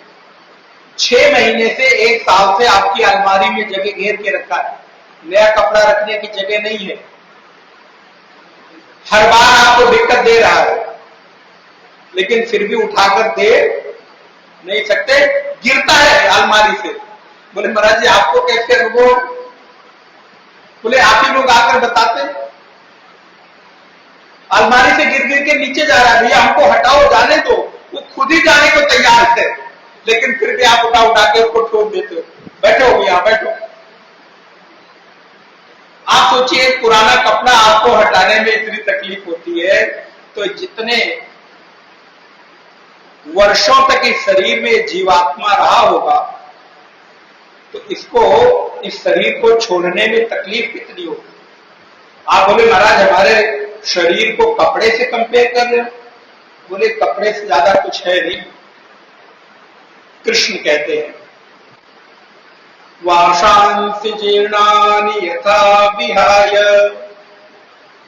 [SPEAKER 1] 6 महीने से 1 साल से आपकी अलमारी में जगह घेर के रखा है, नया कपड़ा रखने की जगह नहीं है, हर बार आपको दिक्कत दे रहा है, लेकिन फिर भी उठाकर दे नहीं सकते, गिरता है अलमारी से। बोले महाराज जी आपको कैसे अनुभव? बोले आप ही लोग आकर बताते, अलमारी से गिर गिर के नीचे जा रहा है, भैया हमको हटाओ, जाने दो। वो खुद ही जाने को तैयार है, लेकिन फिर भी आप उठा उठा के उसको ठोक देते हो। बैठो भैया बैठो। आप सोचिए, पुराना कपड़ा आपको हटाने में इतनी तकलीफ होती है, तो जितने वर्षों तक इस शरीर में जीवात्मा रहा होगा, तो इसको, इस शरीर को छोड़ने में तकलीफ कितनी होगी। आप बोले महाराज हमारे शरीर को कपड़े से कंपेयर कर रहे हो। बोले कपड़े से ज्यादा कुछ है नहीं। कृष्ण कहते हैं वाशांसि जीर्णानि यथा विहाय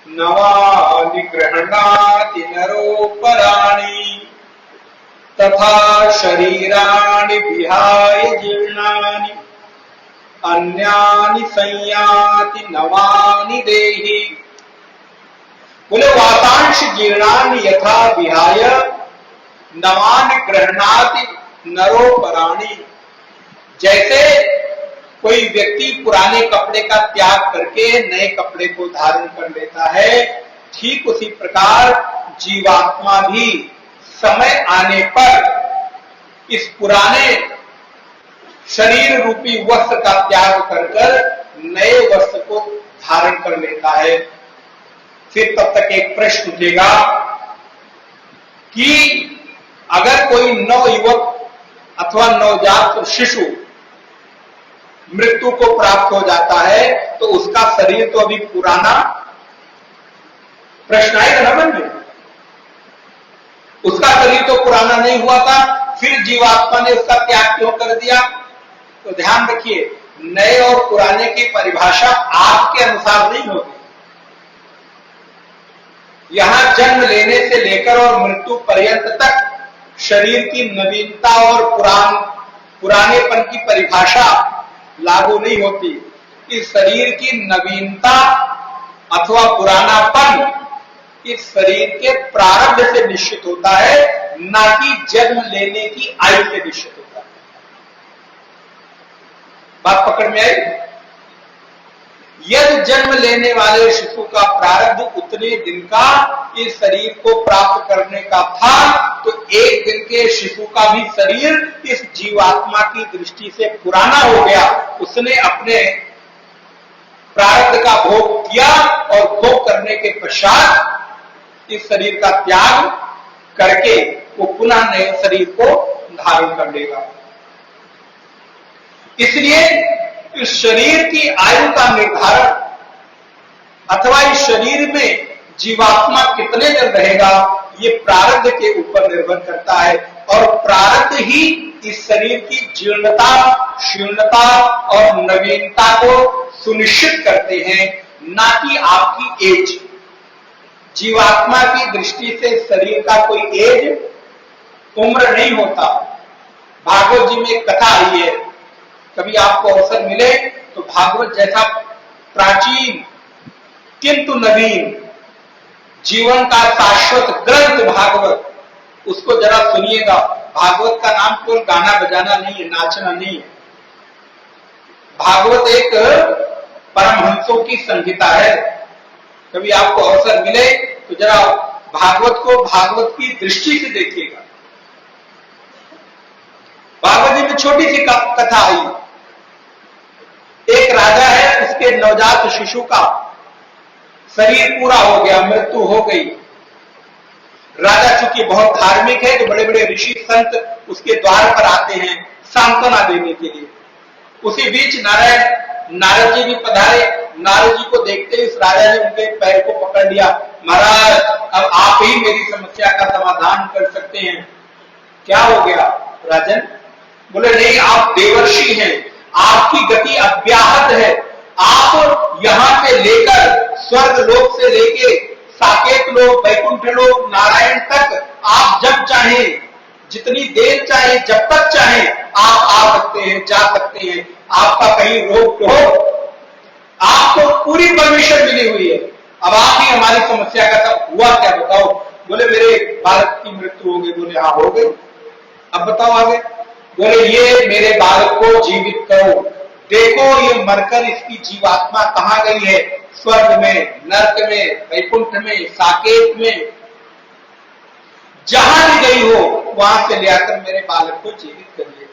[SPEAKER 1] नवानि गृह्णाति नरोपराणि तथा शरीराणि विहाय जीर्णानि अन्यानि संयाति नवानि देहि। बोले वातांश जीर्णानि यथा विहाय नवानि गृह्णाति नरोपराणि। जैसे कोई व्यक्ति पुराने कपड़े का त्याग करके नए कपड़े को धारण कर लेता है, ठीक उसी प्रकार जीवात्मा भी समय आने पर इस पुराने शरीर रूपी वस्त्र का त्याग कर नए वस्त्र को धारण कर लेता है। फिर तब तक एक प्रश्न उठेगा कि अगर कोई नवयुवक अथवा नवजात शिशु मृत्यु को प्राप्त हो जाता है, तो उसका शरीर तो अभी पुराना, प्रश्न आएगा ना मन में, उसका शरीर तो पुराना नहीं हुआ था, फिर जीवात्मा ने उसका त्याग क्यों कर दिया। तो ध्यान रखिए, नए और पुराने की परिभाषा आपके अनुसार नहीं होगी। यहां जन्म लेने से लेकर और मृत्यु पर्यंत तक शरीर की नवीनता और पुरानेपन की परिभाषा लागू नहीं होती। इस शरीर की नवीनता अथवा पुरानापन इस शरीर के प्रारब्ध से निश्चित होता है, ना कि जन्म लेने की आयु से निश्चित होता है। बात पकड़ में आई? यदि जन्म लेने वाले शिशु का प्रारब्ध उतने दिन का इस शरीर को प्राप्त करने का था, तो एक दिन के शिशु का भी शरीर इस जीवात्मा की दृष्टि से पुराना हो गया। उसने अपने प्रारब्ध का भोग किया और भोग करने के पश्चात इस शरीर का त्याग करके वो पुनः नए शरीर को धारण कर लेगा। इसलिए इस शरीर की आयु का निर्धारण अथवा इस शरीर में जीवात्मा कितने दिन रहेगा, ये प्रारब्ध के ऊपर निर्भर करता है। और प्रारब्ध ही इस शरीर की जीर्णता, शीर्णता और नवीनता को सुनिश्चित करते हैं, ना कि आपकी एज। जीवात्मा की दृष्टि से शरीर का कोई एज, उम्र नहीं होता। भागवत जी में एक कथा आई है, कभी आपको अवसर मिले तो भागवत जैसा प्राचीन किंतु नवीन जीवन का शाश्वत ग्रंथ भागवत, उसको जरा सुनिएगा। भागवत का नाम केवल गाना बजाना नहीं है, नाचना नहीं है। भागवत एक परमहंसों की संहिता है। कभी आपको अवसर मिले तो जरा भागवत को भागवत की दृष्टि से देखिएगा। भागवत जी में छोटी सी कथा आई। एक राजा है, उसके नवजात शिशु का शरीर पूरा हो गया, मृत्यु हो गई। राजा चूंकि बहुत धार्मिक है तो बड़े बड़े ऋषि संत उसके द्वार पर आते हैं सांत्वना देने के लिए। उसी बीच नारद जी भी पधारे। नारद जी को देखते ही उस राजा ने उनके पैर को पकड़ लिया। महाराज, अब आप ही मेरी समस्या का समाधान कर सकते हैं। क्या हो गया राजन? बोले नहीं, आप देवर्षि हैं, आपकी गति अव्याहत है। आप यहां से लेकर स्वर्ग लोक से लेके साकेत लोक, वैकुंठ लोक, नारायण तक आप जब चाहें, जितनी देर चाहे, जब तक चाहे आप आ सकते हैं, जा सकते हैं। आपका कहीं रोक टोक, आपको पूरी परमिशन मिली हुई है। अब आप ही हमारी समस्या का सब हुआ क्या बताओ? बोले मेरे बालक की मृत्यु हो गई। बोले हाँ हो गई, अब बताओ आगे। बोले ये मेरे बालक को जीवित करो। देखो ये मरकर इसकी जीवात्मा कहां गई है, स्वर्ग में, नरक में, वैकुंठ में, साकेत में, जहां भी गई हो वहां से ले आकर मेरे बालक को जीवित करिए।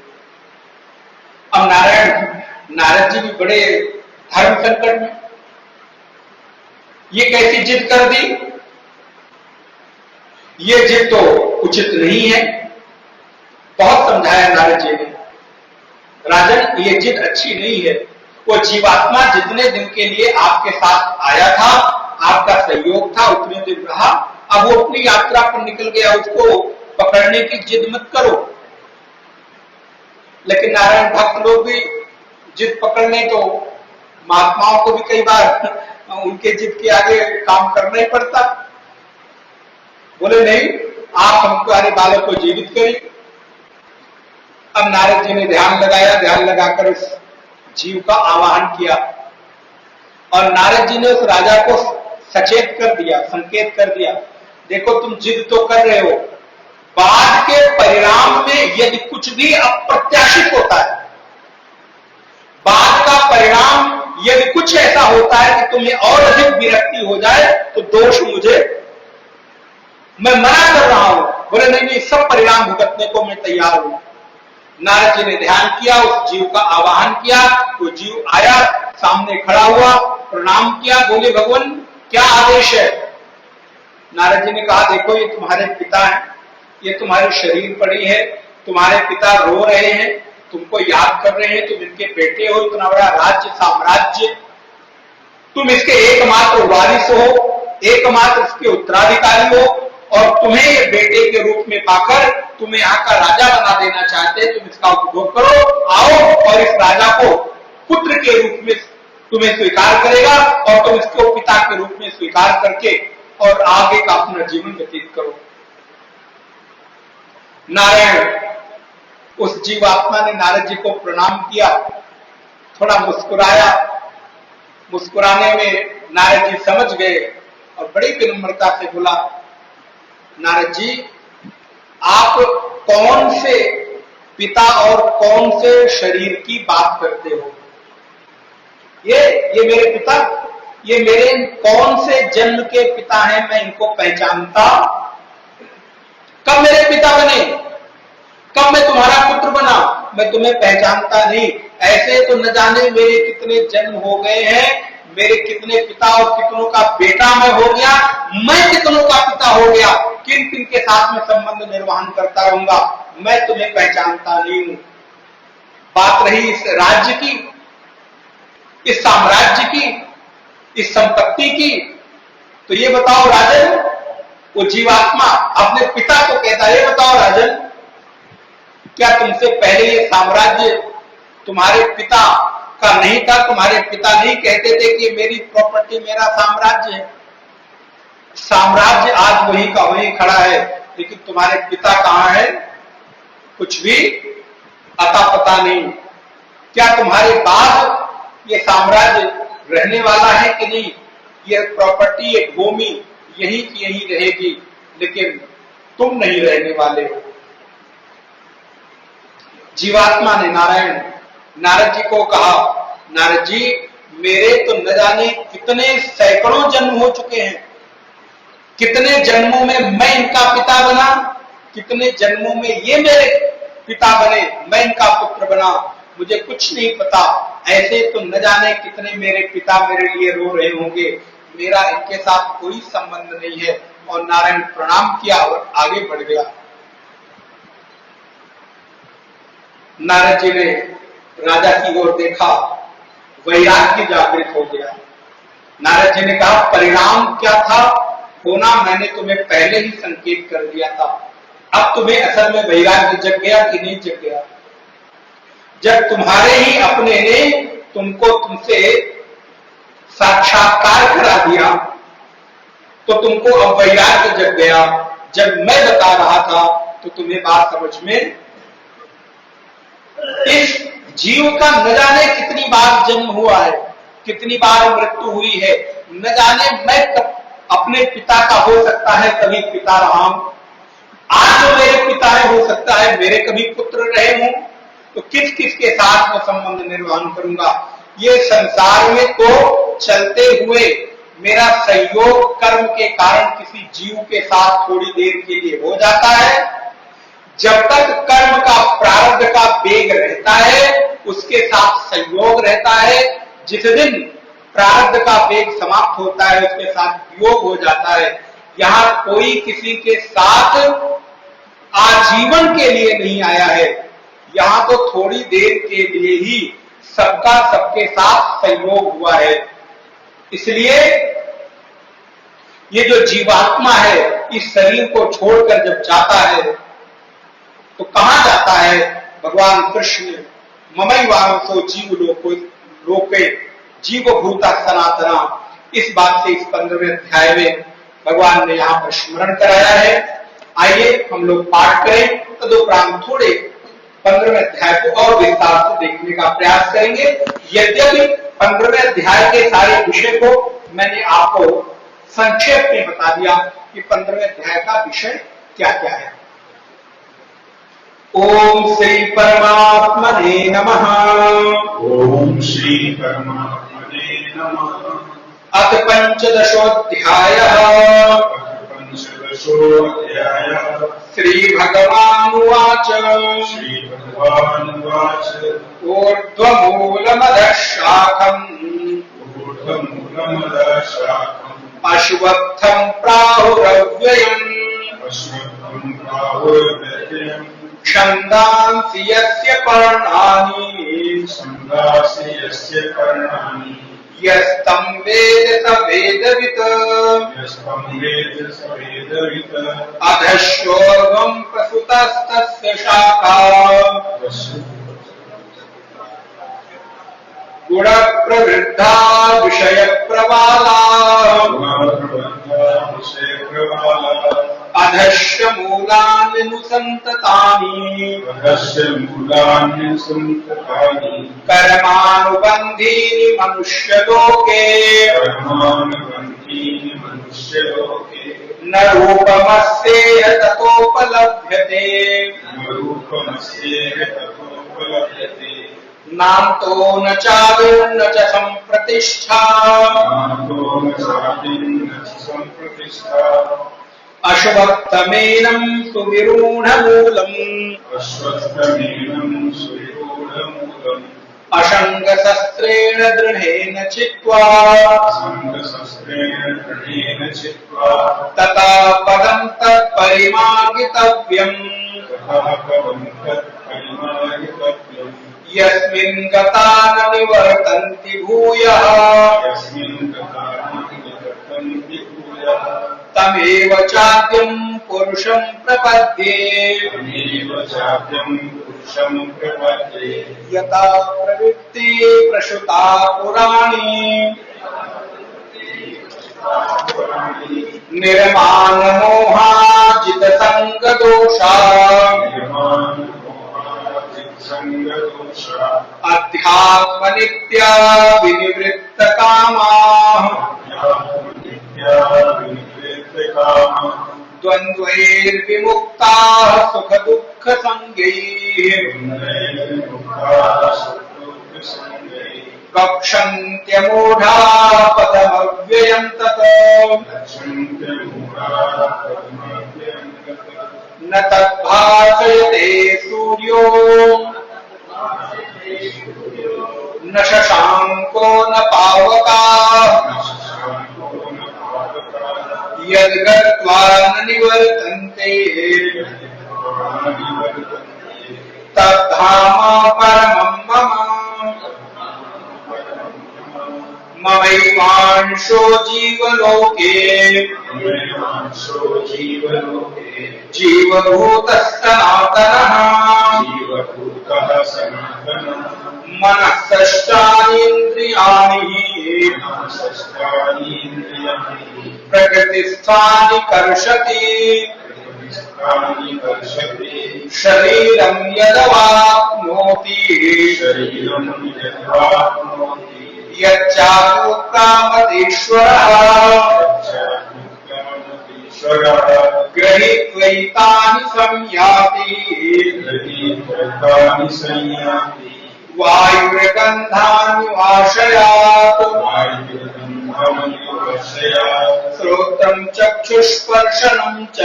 [SPEAKER 1] अब नारद जी भी बड़े धर्म संकट में, ये कैसी जिद कर दी? ये जिद तो उचित नहीं है। बहुत समझाया नारद जी ने, राजन ये जिद अच्छी नहीं है। वो जीवात्मा जितने दिन के लिए आपके साथ आया था, आपका सहयोग था, उतने दिन रहा। अब वो अपनी यात्रा पर निकल गया, उसको पकड़ने की जिद मत करो। लेकिन नारायण भक्त लोग भी जिद पकड़ लें तो महात्माओं को भी कई बार उनके जिद के आगे काम करना ही पड़ता। बोले नहीं, आप हमारे बालक को जीवित करिए। अब नारद जी ने ध्यान लगाया, ध्यान लगाकर उस जीव का आवाहन किया और नारद जी ने उस राजा को सचेत कर दिया, संकेत कर दिया, देखो तुम जिद तो कर रहे हो, बाद के परिणाम में यदि कुछ भी अप्रत्याशित होता है, बाद का परिणाम यदि कुछ ऐसा होता है कि तुम्हें और अधिक विरक्ति हो जाए तो दोष मुझे, मैं मना कर रहा हूं। बोले नहीं नहीं, सब परिणाम भुगतने को मैं तैयार हूं। नारद जी ने ध्यान किया, उस जीव का आवाहन किया, वो जीव आया, सामने खड़ा हुआ, प्रणाम किया, बोले भगवान क्या आदेश है? नारद जी ने कहा देखो ये तुम्हारे पिता हैं, ये तुम्हारी शरीर पड़ी है, तुम्हारे पिता रो रहे हैं, तुमको याद कर रहे हैं, तुम इनके बेटे हो, इतना बड़ा राज्य साम्राज्य, तुम इसके एकमात्र वारिस हो, एकमात्र इसके उत्तराधिकारी हो, और तुम्हें ये बेटे के रूप में पाकर तुम्हें यहाँ का राजा बना देना चाहते हैं, तुम इसका उपभोग करो, आओ और इस राजा को पुत्र के रूप में तुम्हें स्वीकार करेगा और तुम इसको पिता के रूप में स्वीकार करके और आगे का अपना जीवन व्यतीत करो। नारायण उस जीवात्मा ने नारद जी को प्रणाम किया, थोड़ा मुस्कुराया, मुस्कुराने में नारद जी समझ गए और बड़ी विनम्रता से बोला, नारद जी आप कौन से पिता और कौन से शरीर की बात करते हो? ये मेरे पिता, ये मेरे कौन से जन्म के पिता हैं, मैं इनको पहचानता? कब मेरे पिता बने, कब मैं तुम्हारा पुत्र बना, मैं तुम्हें पहचानता नहीं। ऐसे तो न जाने मेरे कितने जन्म हो गए हैं, मेरे कितने पिता और कितनों का बेटा मैं हो गया, मैं कितनों का पिता हो गया, किन किन के साथ में संबंध निर्वहन करता रहूंगा, मैं तुम्हें पहचानता नहीं हूं। बात रही इस राज्य की, इस साम्राज्य की, इस संपत्ति की, तो ये बताओ राजन, वो जीवात्मा अपने पिता को कहता है, ये बताओ राजन, क्या तुमसे पहले ये साम्राज्य तुम्हारे पिता का नहीं था? तुम्हारे पिता नहीं कहते थे कि मेरी प्रॉपर्टी मेरा साम्राज्य है? साम्राज्य आज वही का वही खड़ा है, लेकिन तुम्हारे पिता कहां है? कुछ भी अता पता नहीं। क्या तुम्हारे बाद ये साम्राज्य रहने वाला है कि नहीं? ये प्रॉपर्टी, ये भूमि यही की यही रहेगी, लेकिन तुम नहीं रहने वाले हो। जीवात्मा ने नारद जी को कहा, नारद जी, मेरे तो न जाने कितने सैकड़ों जन्म हो चुके हैं, कितने जन्मों में मैं इनका पिता बना, कितने जन्मों में ये मेरे पिता बने, मैं इनका पुत्र बना, मुझे कुछ नहीं पता। ऐसे तो न जाने कितने मेरे पिता मेरे लिए रो रहे होंगे, मेरा इनके साथ कोई संबंध नहीं है। और नारायण प्रणाम किया और आगे बढ़ गया। नारद जी ने राजा की ओर देखा, वैराग्य जागृत हो गया। नारद जी ने कहा, परिणाम क्या था होना मैंने तुम्हें पहले ही संकेत कर दिया था। अब तुम्हें असल में वैराग्य जग गया कि नहीं जग गया? जब तुम्हारे ही अपने ने तुमसे साक्षात्कार करा दिया तो तुमको अब वैराग्य जग गया। जब मैं बता रहा था तो तुम्हें बात समझ में, इस जीव का न जाने कितनी बार जन्म हुआ है, कितनी बार मृत्यु हुई है, न जाने मैं अपने पिता का हो सकता है कभी पिता रहा हूं, आज जो मेरे पिता है हो सकता है मेरे कभी पुत्र रहे हों, तो किस किस के साथ मैं संबंध निर्वहन करूंगा? ये संसार में तो चलते हुए मेरा संयोग कर्म के कारण किसी जीव के साथ थोड़ी देर के लिए हो जाता है। जब तक कर्म का प्रारब्ध का वेग रहता है उसके साथ संयोग रहता है। जिस दिन प्रारब्ध का वेग समाप्त होता है उसके साथ वियोग हो जाता है। यहां कोई किसी के साथ आजीवन के लिए नहीं आया है, यहां तो थोड़ी देर के लिए ही सबका सबके साथ संयोग हुआ है। इसलिए ये जो जीवात्मा है इस शरीर को छोड़कर जब जाता है तो कहां जाता है? भगवान कृष्ण ममैवांसो जीव लोके जीव भूता सनातना, इस बात से इस 15वें अध्याय में भगवान ने यहां पर स्मरण कराया है। आइए हम लोग पाठ करें, तदुपरांत थोड़े 15वें अध्याय को और विस्तार से देखने का प्रयास करेंगे। यद्यपि 15वें अध्याय के सारे विषय को मैंने आपको संक्षेप में बता दिया कि 15वें अध्याय का विषय क्या क्या है। ओम श्री परमात्मने नमः।
[SPEAKER 2] ओम श्री परमात्मने नमः।
[SPEAKER 1] अथ पंचदशोऽध्यायः। श्री भगवानुवाच।
[SPEAKER 2] श्री भगवानुवाच।
[SPEAKER 1] ऊर्ध्वमूलमधः शाखम्।
[SPEAKER 2] ऊर्ध्वमूलमधः शाखम्।
[SPEAKER 1] अश्वत्थम् प्राहुरव्ययम्।
[SPEAKER 2] अश्वत्थम् प्राहुरव्ययम्।
[SPEAKER 1] छन्दांसि यस्य पर्णानि।
[SPEAKER 2] छन्दांसि यस्य पर्णानि।
[SPEAKER 1] यस्तं वेद स वेदवित्।
[SPEAKER 2] यस्तं वेद स वेदवित्।
[SPEAKER 1] अधश्चोर्ध्वं प्रसुतस्तस्य शाखा। गुणप्रवृद्धा विषयप्रवाला। अधश्च मूलानि नुसन्ततानि। कर्मानुबन्धीनि मनुष्यलोके। न रूपमस्येह ततोपलभ्यते। नान्तो न चादिर्न च सम्प्रतिष्ठा। अश्वत्थमेनं सुविरूढमूलम्। असङ्गशस्त्रेण दृढेन चित्वा। तथा पदं तत्परिमार्गितव्यम्। यस्मिन् गता न निवर्तन्ति भूयः तमेव चाद्यं पुरुषं प्रपद्ये यथा प्रवृत्ति प्रसुता पुराणी निर्माण मोहाजित संग दोषा अध्यात्म नित्या विनिवृत्त कामाः द्वन्द्वैर्विमुक्ताः सुख दुःख संगैः गच्छन्त्यमूढाः पदमव्ययम् ततो न तद्भासयते सूर्यो न शशाङ्को न पावकः यद्गत्वा न निवर्तन्ते तद्धाम परमं मम ममैवांशो जीवलोके जीवभूतः सनातनः मनः षष्ठानीन्द्रियाणि प्रकृतिस्थानि कर्षति शरीरं यदवाप्नोति यच्चापि कामतीश्वरः गृहीत्वैतानि संयाति वायुर्गन्धानि वाशयात् श्रोत्रं चक्षुस्पर्शनं च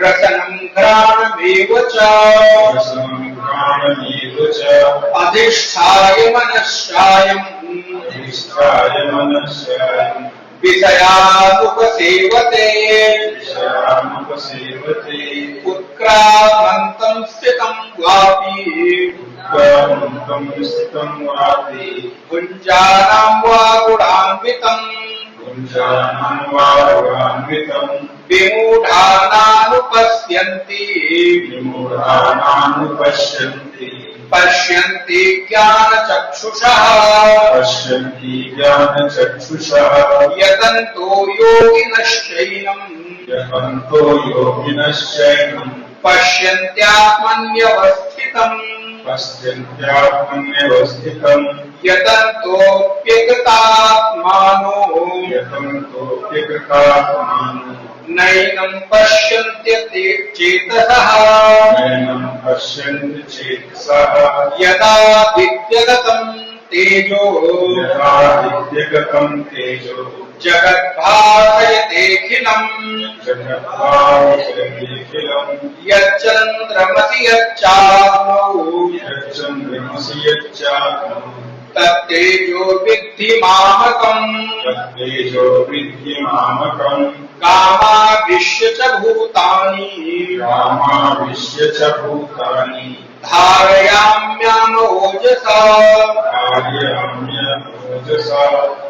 [SPEAKER 1] रसनं घ्राणमेव च अधिष्ठाय मनश्चायम् विषयानुपसेवते उत्क्रामन्तं स्थितं वापि भुञ्जानं वा गुणान्वितम् विमूढानानुपश्यन्ति पश्यन्ति ज्ञानचक्षुषः यतन्तो योगिनश्चैनम् पश्यन्त्यात्मन्यवस्थितम् यतन्तोऽप्यगतात्मानो नैनं पश्यन्त्यते चेतसः यदा विद्यगतं तेजो जगद्भासयतेऽखिलम् यच्चन्द्रमसि यच्चाग्नौ तत्तेजो विद्धि मामकम् कामाविश्य च भूतानि धारयाम्यामोजसा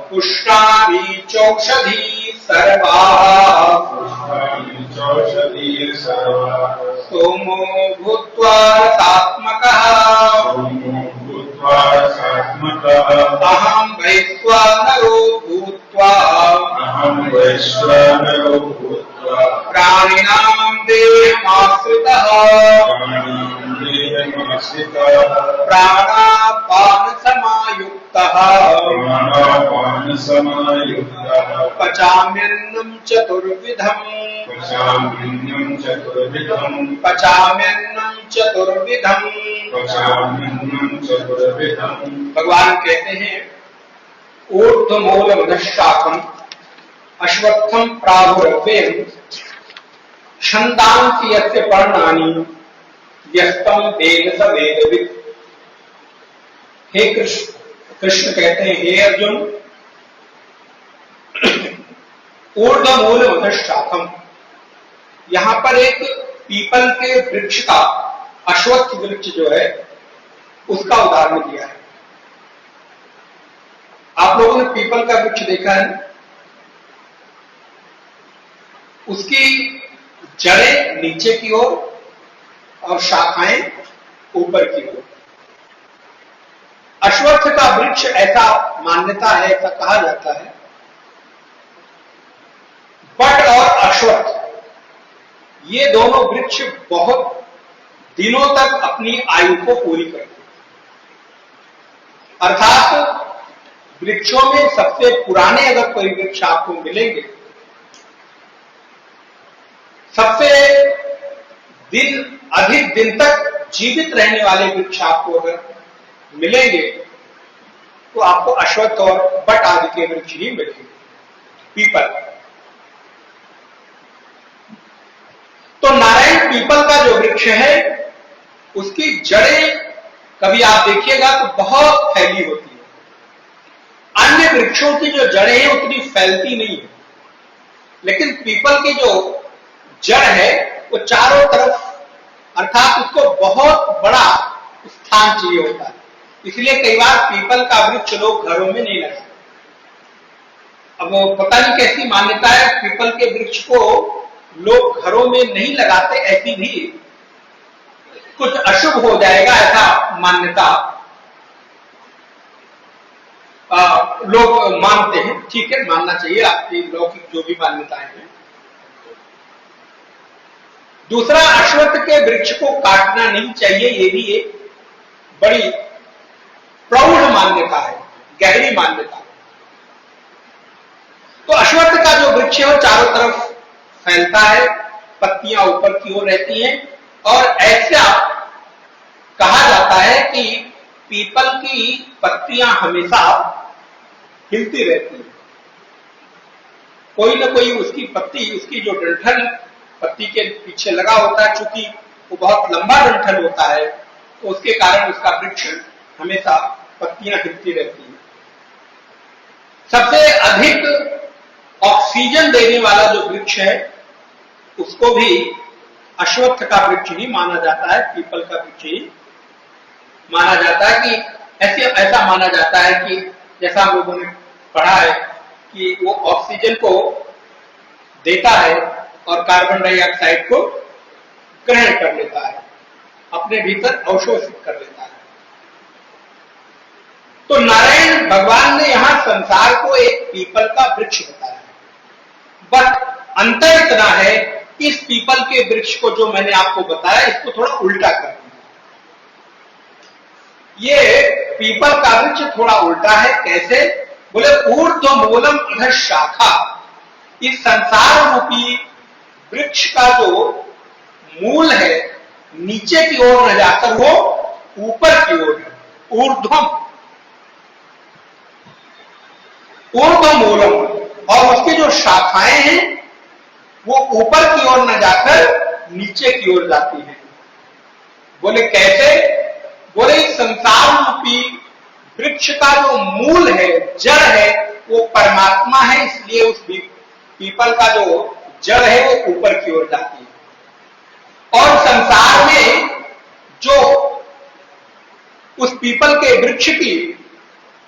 [SPEAKER 1] पुष्णामि चौषधी सर्वाः सोमो भूत्वा रसात्मकः अहं वैश्वानरो भूत्वा प्राणिनां देहमाश्रितः प्राणापानसमायुक्तः पचाम्यन्नं चतुर्विधम् भगवान कहते हैं ऊर्ध्वमूलमधःशाखम् अश्वत्थं प्राहुरव्ययम् छन्दांसि यस्य पर्णानि यस्तं वेद स वेदवित्। हे कृष्ण कहते हैं, हे अर्जुन, ऊर्ध्वमूलमधःशाखम् यहां पर एक पीपल के वृक्ष का, अश्वत्थ वृक्ष जो है उसका उदाहरण दिया है। आप लोगों ने पीपल का वृक्ष देखा है, उसकी जड़ें नीचे की ओर और शाखाएं ऊपर की ओर। अश्वत्थ का वृक्ष, ऐसा मान्यता है, ऐसा कहा जाता है, वट और अश्वत्थ ये दोनों वृक्ष बहुत दिनों तक अपनी आयु को पूरी करते हैं। अर्थात वृक्षों में सबसे पुराने अगर कोई वृक्ष आपको मिलेंगे, सबसे अधिक दिन तक जीवित रहने वाले वृक्ष आपको अगर मिलेंगे तो आपको अश्वत्थ और बट आदि के वृक्ष ही मिलेंगे, पीपल। तो नारायण पीपल का जो वृक्ष है उसकी जड़ें कभी आप देखिएगा तो बहुत फैली होती है। अन्य वृक्षों की जो जड़ें हैं उतनी फैलती नहीं है, लेकिन पीपल की जो जड़ है वो चारों तरफ, अर्थात उसको बहुत बड़ा स्थान चाहिए होता है। इसलिए कई बार पीपल का वृक्ष लोग घरों में नहीं लगाते। अब वो पता नहीं कैसी मान्यता है, पीपल के वृक्ष को लोग घरों में नहीं लगाते, ऐसी भी कुछ अशुभ हो जाएगा ऐसा मान्यता लोग मानते हैं। ठीक है, मानना चाहिए, आपकी लौकिक जो भी मान्यताएं हैं। दूसरा, अश्वत्थ के वृक्ष को काटना नहीं चाहिए, ये भी एक बड़ी प्रौढ़ मान्यता है, गहरी मान्यता। तो अश्वत्थ का जो वृक्ष है वो चारों तरफ फैलता है, पत्तियां ऊपर की ओर रहती हैं, और ऐसा कहा जाता है कि पीपल की पत्तियां हमेशा हिलती रहती है। कोई ना कोई उसकी पत्ती, उसकी जो डंठल पत्ती के पीछे लगा होता है, चूंकि वो बहुत लंबा डंठल होता है तो उसके कारण उसका वृक्ष हमेशा पत्तियां हिलती रहती हैं। सबसे अधिक ऑक्सीजन देने वाला जो वृक्ष है उसको भी अश्वत्थ का वृक्ष ही माना जाता है, पीपल का वृक्ष ही माना जाता है। कि ऐसा माना जाता है कि जैसा हम लोगों ने पढ़ा है कि वो ऑक्सीजन को देता है और कार्बन डाइऑक्साइड को ग्रहण कर लेता है, अपने भीतर अवशोषित कर लेता है। तो नारायण भगवान ने यहां संसार को एक पीपल का वृक्ष बताया है, बट अंतर इतना है, इस पीपल के वृक्ष को जो मैंने आपको बताया इसको थोड़ा उल्टा कर दिया। ये पीपल का वृक्ष थोड़ा उल्टा है। कैसे? बोले ऊर्ध्व मूलम इधर शाखा। इस संसार रूपी वृक्ष का जो मूल है नीचे की ओर न जाकर वो ऊपर की ओर है, ऊर्ध्वम, ऊर्ध्व मूलम, और उसकी जो शाखाएं हैं वो ऊपर की ओर न जाकर नीचे की ओर जाती हैं। बोले कैसे? बोले इस संसार रूपी वृक्ष का जो मूल है, जड़ है, वो परमात्मा है, इसलिए उस पीपल का जो जड़ है वो ऊपर की ओर जाती है। और संसार में जो उस पीपल के वृक्ष की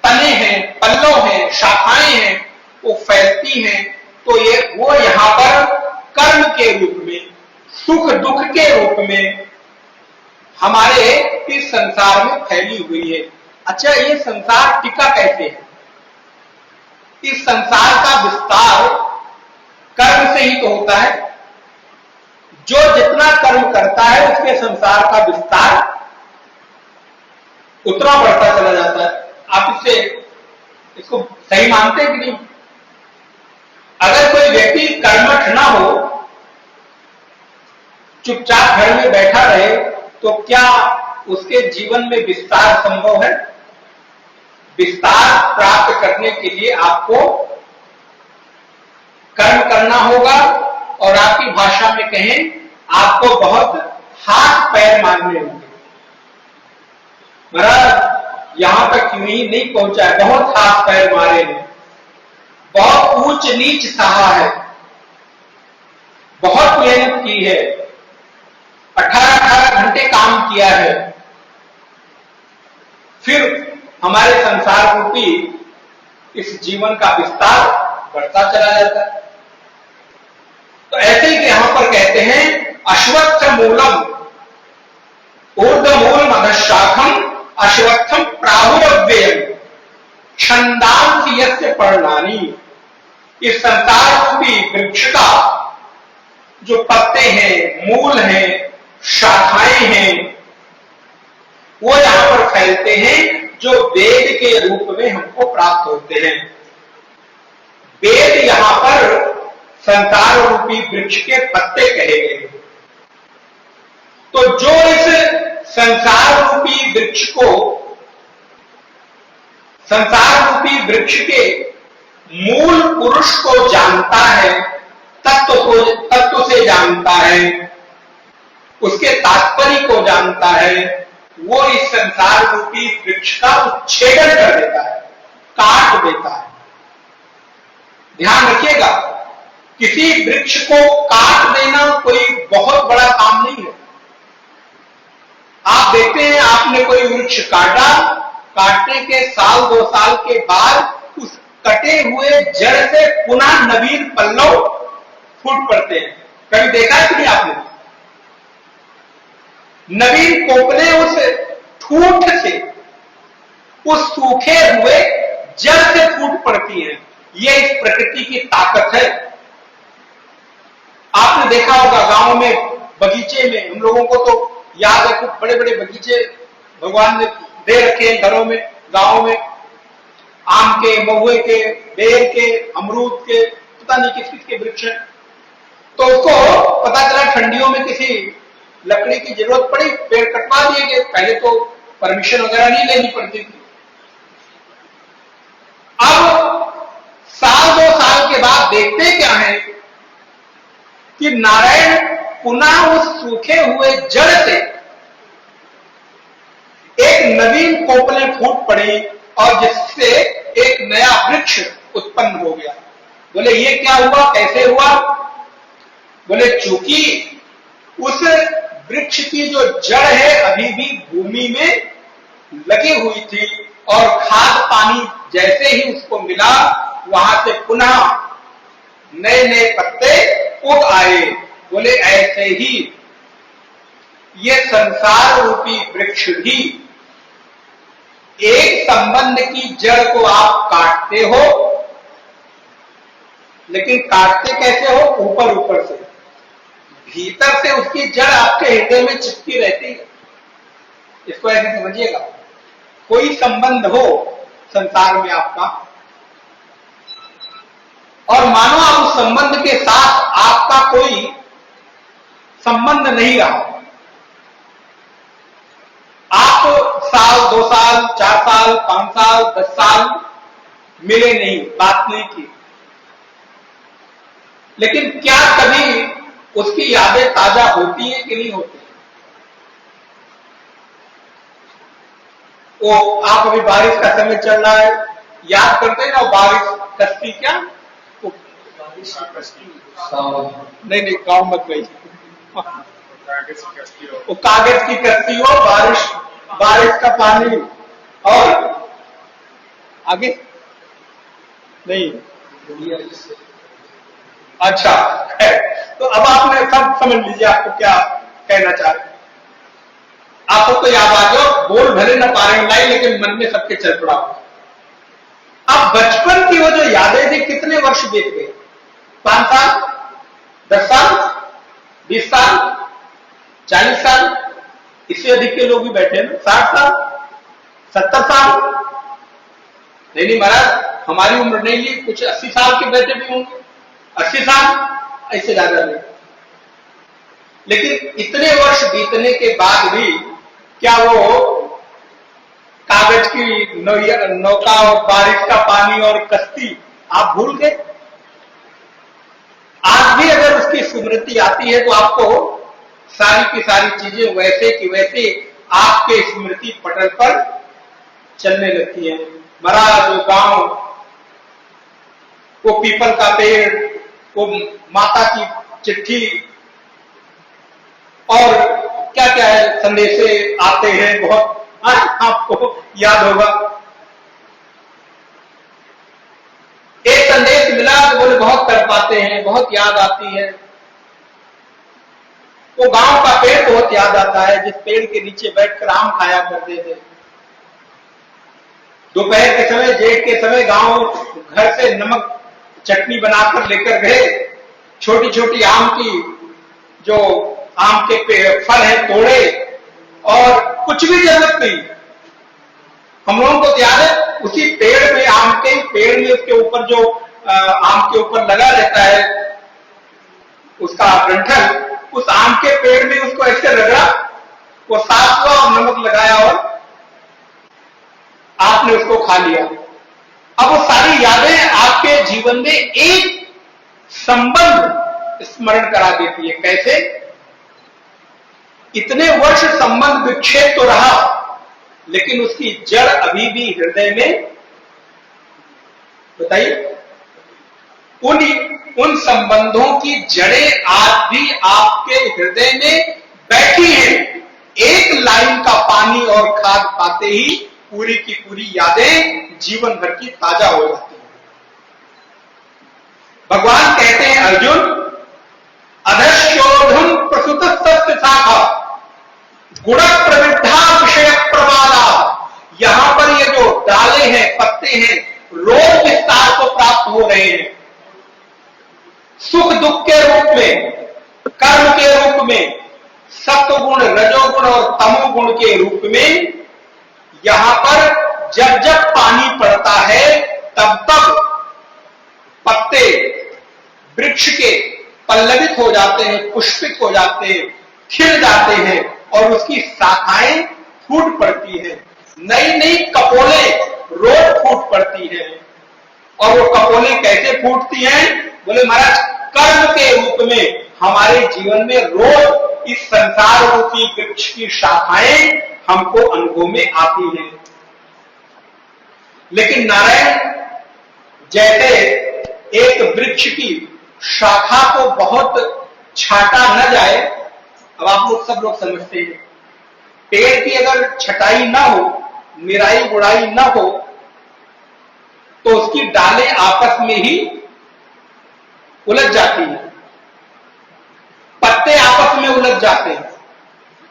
[SPEAKER 1] तने हैं, पल्लव हैं, शाखाएं हैं, वो फैलती हैं। तो वो यहां पर कर्म के रूप में, सुख दुख के रूप में हमारे इस संसार में फैली हुई है। अच्छा, ये संसार टिका कैसे है? इस संसार का विस्तार कर्म से ही तो होता है। जो जितना कर्म करता है उसके संसार का विस्तार उतना बढ़ता चला जाता है। आप इसको सही मानते हैं कि नहीं? अगर कोई व्यक्ति कर्मठ ना हो, चुपचाप घर में बैठा रहे, तो क्या उसके जीवन में विस्तार संभव है? विस्तार प्राप्त करने के लिए आपको कर्म करना होगा, और आपकी भाषा में कहें, आपको बहुत हाथ पैर मारने होंगे। महाराज यहां तक क्यों ही नहीं पहुंचा है, बहुत हाथ पैर मारे हैं, बहुत ऊंच नीच सहा है, बहुत मेहनत की है, 18-18 घंटे काम किया है, फिर हमारे संसार रूपी इस जीवन का विस्तार बढ़ता चला जाता है। तो ऐसे ही यहां पर कहते हैं अश्वत्थ मूलम ऊर्ध्वमूल मधशाखम अश्वत्थम प्राहुरव्ययम छंदांसि यस्य पर्णानि। इस संसार रूपी वृक्ष का जो पत्ते हैं, मूल हैं, शाखाएं हैं, वो यहां पर फैलते हैं जो वेद के रूप में हमको प्राप्त होते हैं। वेद यहां पर संसार रूपी वृक्ष के पत्ते कहे गए। तो जो इस संसार रूपी वृक्ष को, संसार रूपी वृक्ष के मूल पुरुष को जानता है, तत्व से जानता है, उसके तात्पर्य को जानता है, वो इस संसार रूपी वृक्ष का उच्छेदन कर देता है, काट देता है। ध्यान रखिएगा, किसी वृक्ष को काट देना कोई बहुत बड़ा काम नहीं है। आप देखते हैं, आपने कोई वृक्ष काटा, काटने के 1-2 साल के बाद उस कटे हुए जड़ से पुनः नवीन पल्लव फूट पड़ते हैं। कभी देखा है कि नहीं आपने? नवीन कोपले उस ठूठ से, उस सूखे हुए जड़ से फूट पड़ती है। यह इस प्रकृति की ताकत है। आपने देखा होगा गांव में, बगीचे में, हम लोगों को तो याद है, खूब बड़े बड़े बगीचे भगवान ने दे रखे हैं घरों में, गांव में, आम के, महुए के, बेर के, अमरूद के, पता नहीं किस किस के वृक्ष हैं। तो उसको पता चला ठंडियों में किसी लकड़ी की जरूरत पड़ी, पेड़ कटवा दिए गए। पहले तो परमिशन वगैरह नहीं लेनी पड़ती थी। अब 1-2 साल के बाद देखते क्या है कि नारायण पुनः उस सूखे हुए जड़ से एक नवीन कोपलें फूट पड़ी और जिससे एक नया वृक्ष उत्पन्न हो गया। बोले ये क्या हुआ, कैसे हुआ? बोले चूंकि उस वृक्ष की जो जड़ है अभी भी भूमि में लगी हुई थी और खाद पानी जैसे ही उसको मिला, वहां से पुनः नए नए पत्ते उग आए। बोले ऐसे ही ये संसार रूपी वृक्ष भी, एक संबंध की जड़ को आप काटते हो, लेकिन काटते कैसे हो? ऊपर ऊपर से, भीतर से उसकी जड़ आपके हृदय में चिपकी रहती है। इसको ऐसे समझिएगा, कोई संबंध हो संसार में आपका, और मानो आप उस संबंध के साथ आपका कोई संबंध नहीं रहा, आप 1-2 साल, 4 साल, 5 साल, 10 साल मिले नहीं, बात नहीं की, लेकिन क्या कभी उसकी यादें ताजा होती है कि नहीं होती? वो आप अभी बारिश का समय चल रहा है, याद करते हैं ना, बारिश कश्ती, क्या वो बारिश की कश्ती, नहीं गाँव मत गई, वो कागज की कश्ती हो, बारिश का पानी, और आगे नहीं। अच्छा, तो अब आपने सब समझ लीजिए आपको क्या कहना चाह रहे। आपको तो याद आ गया, बोल भले न पा रहे लाई, लेकिन मन में सबके चल पड़ा। अब बचपन की वो जो यादें थी, कितने वर्ष बीत गए? 5 साल, 10 साल, 20 साल, 40 साल, इससे अधिक के लोग भी बैठे हैं, 60 साल, 70 साल। नहीं महाराज, हमारी उम्र नहीं ली, कुछ 80 साल के बैठे भी होंगे, 80 साल, ऐसे ज्यादा नहीं। लेकिन इतने वर्ष बीतने के बाद भी क्या वो कागज की नौका और बारिश का पानी और कश्ती आप भूल गए? आज भी अगर उसकी स्मृति आती है तो आपको सारी की सारी चीजें वैसे की वैसे आपके स्मृति पटल पर चलने लगती है। महाराज वो गांव, वो पीपल का पेड़, वो माता की चिट्ठी और क्या क्या है संदेशे आते हैं, बहुत आपको याद होगा। एक संदेश मिला तो बोले बहुत कर पाते हैं, बहुत याद आती है। वो गांव का पेड़ बहुत याद आता है, जिस पेड़ के नीचे बैठकर आम खाया करते थे। दोपहर के समय, जेठ के समय गांव घर से नमक चटनी बनाकर लेकर गए, छोटी छोटी आम की जो आम के फल है तोड़े, और कुछ भी जरूरत नहीं। हम लोगों को याद है उसी पेड़ में, आम के पेड़ में उसके ऊपर जो आम के ऊपर लगा रहता है उसका डंठल, उस आम के पेड़ में उसको ऐसे रगड़ा, वो साफ हुआ और नमक लगाया और आपने उसको खा लिया। अब वो सारी यादें आपके जीवन में एक संबंध स्मरण करा देती है। कैसे? इतने वर्ष संबंध विक्षेप तो रहा, लेकिन उसकी जड़ अभी भी हृदय में, बताइए, उन संबंधों की जड़ें आज भी आपके हृदय में बैठी हैं। एक लाइन का पानी और खाद पाते ही पूरी की पूरी यादें जीवन भर की ताजा हो जाती हैं। भगवान कहते हैं अर्जुन, अधश्योधम प्रसुत सत्य शाखा गुण प्रवृद्धा विषय प्रमादा। यहां पर ये जो डाले हैं, पत्ते हैं, रोग विस्तार को प्राप्त हो रहे हैं। सुख दुख के रूप में, कर्म के रूप में, सत्वगुण, रजोगुण और तमोगुण के रूप में यहां पर जब जब पानी पड़ता है तब तब पत्ते वृक्ष के पल्लवित हो जाते हैं, पुष्पित हो जाते हैं, खिल जाते हैं और उसकी शाखाएं फूट पड़ती हैं। नई नई कपोले रोज फूट पड़ती हैं। और वो कपोले कैसे फूटती हैं? बोले महाराज, कर्म के रूप में हमारे जीवन में रोज इस संसार रूपी वृक्ष की शाखाएं हमको अनुभव में आती हैं। लेकिन नारायण जैसे एक वृक्ष की शाखा को बहुत छाटा न जाए, अब आप लोग सब लोग समझते हैं, पेड़ की अगर छटाई ना हो, निराई गुड़ाई ना हो, तो उसकी डालें आपस में ही उलझ जाती हैं, पत्ते आपस में उलझ जाते हैं।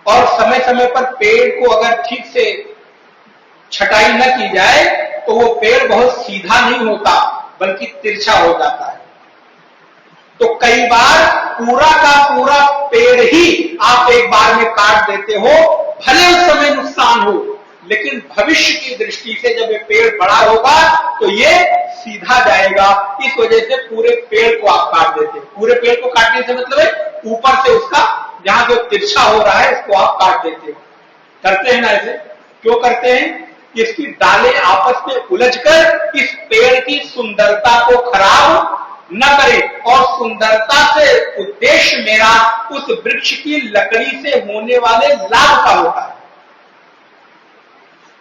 [SPEAKER 1] और समय समय पर पेड़ को अगर ठीक से छटाई न की जाए तो वो पेड़ बहुत सीधा नहीं होता, बल्कि तिरछा हो जाता है। तो कई बार पूरा का पूरा पेड़ ही आप एक बार में काट देते हो, भले उस समय नुकसान हो, लेकिन भविष्य की दृष्टि से जब ये पेड़ बड़ा होगा तो ये सीधा जाएगा। इस वजह से पूरे पेड़ को आप काट देते हैं। पूरे पेड़ को काटने से मतलब है ऊपर से उसका जहां जो तिरछा हो रहा है उसको आप काट देते हो। करते हैं ना ऐसे? क्यों करते हैं? इसकी डालें आपस में उलझकर इस पेड़ की सुंदरता को खराब न करे। और सुंदरता से उद्देश्य मेरा उस वृक्ष की लकड़ी से होने वाले लाभ का होता है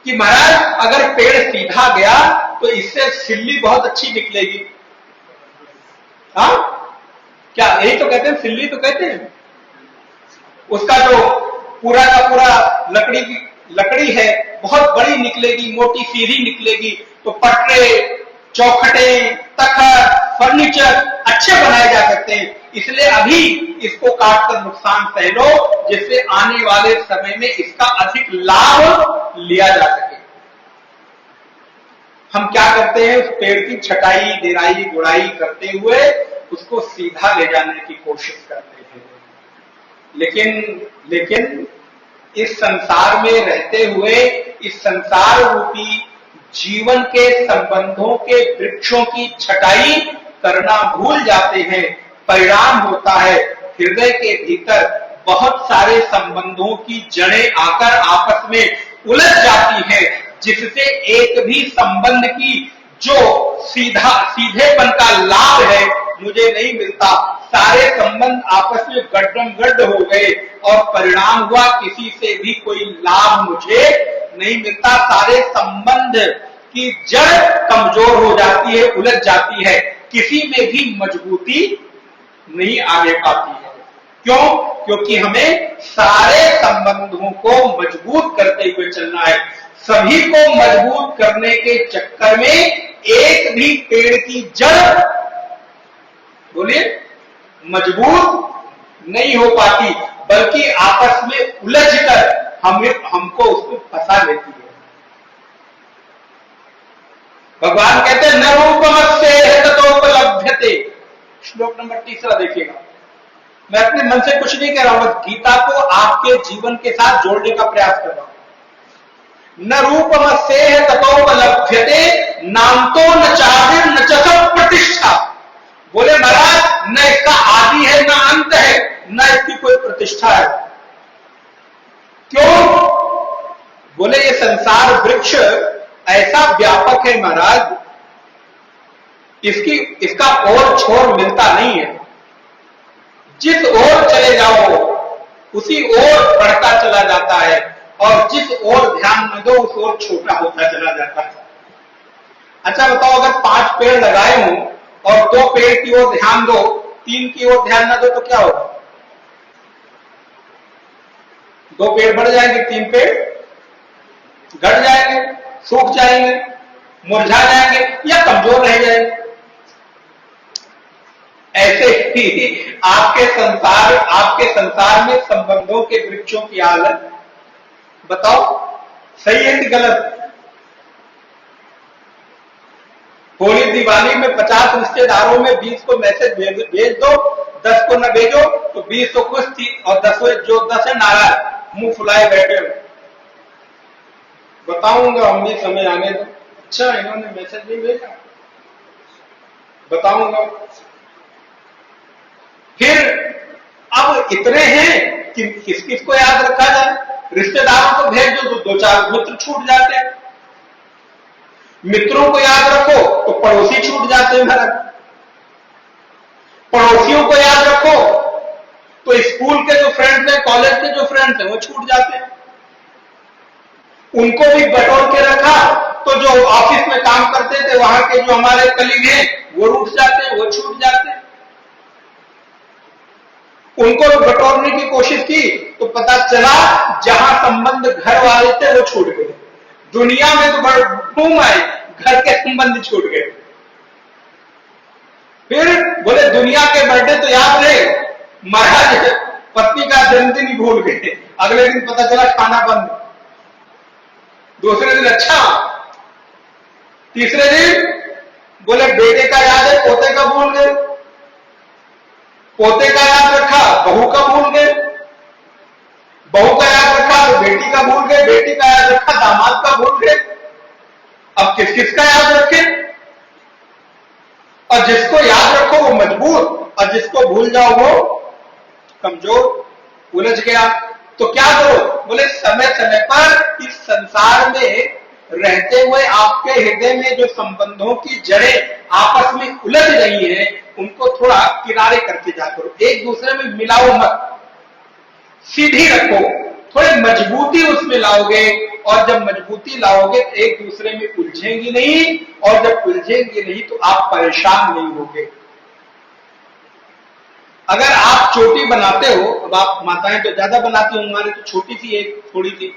[SPEAKER 1] कि महाराज अगर पेड़ सीधा गया तो इससे सिल्ली बहुत अच्छी निकलेगी। हाँ, क्या यही तो कहते हैं? सिल्ली तो कहते हैं। उसका जो पूरा का पूरा लकड़ी है बहुत बड़ी निकलेगी, मोटी सीधी निकलेगी, तो पटरे, चौखटे, तखत, फर्नीचर अच्छे बनाए जा सकते हैं। इसलिए अभी इसको काटकर नुकसान सह लो, जिससे आने वाले समय में इसका अधिक लाभ लिया जा सके। हम क्या करते हैं? उस पेड़ की छटाई, निराई, गुड़ाई करते हुए उसको सीधा ले जाने की कोशिश करते हैं। लेकिन इस संसार में रहते हुए इस संसार रूपी जीवन के संबंधों के वृक्षों की छटाई करना भूल जाते हैं। परिणाम होता है हृदय के भीतर बहुत सारे संबंधों की जड़ें आकर आपस में उलझ जाती हैं, जिससे एक भी संबंध की जो सीधेपन का लाभ है मुझे नहीं मिलता। सारे संबंध आपस में गड्ढ हो गए और परिणाम हुआ किसी से भी कोई लाभ मुझे नहीं मिलता। सारे संबंध की जड़ कमजोर हो जाती है, उलझ जाती है, किसी में भी मजबूती नहीं आगे पाती है। क्यों? क्योंकि हमें सारे संबंधों को मजबूत करते हुए चलना है। सभी को मजबूत करने के चक्कर में एक भी पेड़ की जड़, बोलिए, मजबूत नहीं हो पाती, बल्कि आपस में उलझकर हमको उसको फंसा लेती है। भगवान कहते हैं न रूपमस्येह ततोपलभ्यते। श्लोक नंबर 3 देखिएगा। मैं अपने मन से कुछ नहीं कह रहा हूं, बस गीता को आपके जीवन के साथ जोड़ने का प्रयास कर रहा हूं। न रूपमस्येह ततोपलभ्यते नान्तो न चादिर न च प्रतिष्ठा। बोले महाराज, न इसका आदि है न अंत है, न इसकी कोई प्रतिष्ठा है। क्यों? बोले ये संसार वृक्ष ऐसा व्यापक है महाराज, इसका और छोर मिलता नहीं है। जिस ओर चले जाओ उसी ओर बढ़ता चला जाता है, और जिस ओर ध्यान न दो उस ओर छोटा होता चला जाता है। अच्छा बताओ, अगर 5 पेड़ लगाए हों और 2 पेड़ की ओर ध्यान दो, 3 की ओर ध्यान न दो, तो क्या होगा? 2 पेड़ बढ़ जाएंगे, 3 पेड़ घट जाएंगे, सूख जाएंगे, मुरझा जाएंगे या कमजोर रह जाएंगे। ऐसे ही आपके संसार में संबंधों के वृक्षों की हालत बताओ सही है कि गलत? होली दिवाली में 50 रिश्तेदारों में 20 को मैसेज भेज दो, 10 को न भेजो तो 20 तो खुश थी और 10 है नाराज, मुंह फुलाए बैठे हो। बताऊंगा अम्मी समय आने दो। अच्छा इन्होंने मैसेज नहीं भेजा, बताऊंगा। फिर अब इतने हैं कि किस किस को याद रखा जाए। रिश्तेदारों को भेज दो तो 2-4 मित्र छूट जाते हैं, मित्रों को याद रखो तो पड़ोसी छूट जाते हैं महाराज, पड़ोसियों को याद रखो तो स्कूल के जो फ्रेंड्स हैं, कॉलेज के जो फ्रेंड्स हैं वो छूट जाते हैं। उनको भी बटोर के रखा तो जो ऑफिस में काम करते थे वहां के जो हमारे कलीग हैं वो रूठ जाते हैं, वो छूट जाते हैं। उनको बटोरने की कोशिश की तो पता चला जहां संबंध घर वाले थे वो छूट गए। दुनिया में तो बड़ा घूम आए, घर के संबंध छूट गए। फिर बोले दुनिया के बर्थडे तो याद रहे, महाराज पत्नी का जन्मदिन ही भूल गए। अगले दिन पता चला खाना बंद, दूसरे दिन अच्छा, तीसरे दिन बोले बेटे का याद है, पोते का भूल गए, पोते का याद रखा बहू का भूल गए, बहू का याद रखा तो बेटी का भूल गए, बेटी का याद रखा दामाद का भूल गए। अब किस किस का याद रखें? और जिसको याद रखो वो मजबूत और जिसको भूल जाओ वो कमजोर, उलझ गया। तो क्या करो? बोले समय समय पर इस संसार में रहते हुए आपके हृदय में जो संबंधों की जड़ें आपस में उलझ रही हैं उनको थोड़ा किनारे करके जा करो, एक दूसरे में मिलाओ मत, सीधी रखो, थोड़ी मजबूती उसमें लाओगे। और जब मजबूती लाओगे तो एक दूसरे में उलझेंगी नहीं, और जब उलझेंगी नहीं तो आप परेशान नहीं होगे। अगर आप चोटी बनाते हो, अब आप माताएं तो ज्यादा बनाती हो, हमारी तो छोटी सी एक थोड़ी सी,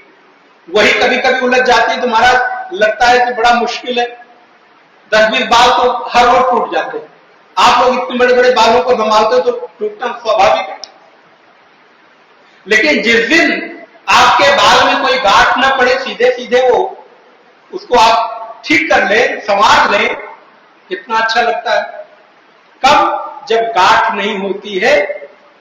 [SPEAKER 1] वही कभी कभी उलझ जाती है, तुम्हारा लगता है कि बड़ा मुश्किल है, 10-20 बाल तो हर रोज टूट जाते हैं। आप लोग इतने बड़े बड़े बालों को संभालते हो तो टूटना स्वाभाविक है। लेकिन जिस दिन आपके बाल में कोई गांठ न पड़े, सीधे सीधे वो उसको आप ठीक कर ले, संवार ले, कितना अच्छा लगता है। कब? जब गांठ नहीं होती है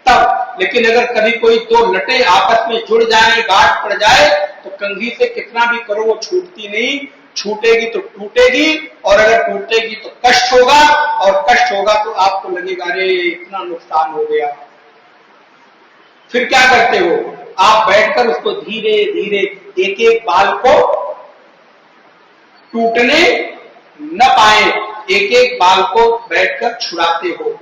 [SPEAKER 1] तब। लेकिन अगर कभी कोई 2 लटें आपस में जुड़ जाए, गांठ पड़ जाए, तो कंघी से कितना भी करो वो छूटती नहीं, छूटेगी तो टूटेगी, और अगर टूटेगी तो कष्ट होगा, और कष्ट होगा तो आपको लगेगा अरे इतना नुकसान हो गया। फिर क्या करते हो? आप बैठकर उसको धीरे धीरे एक एक बाल को टूटने न पाए, एक एक बाल को बैठकर छुड़ाते हो।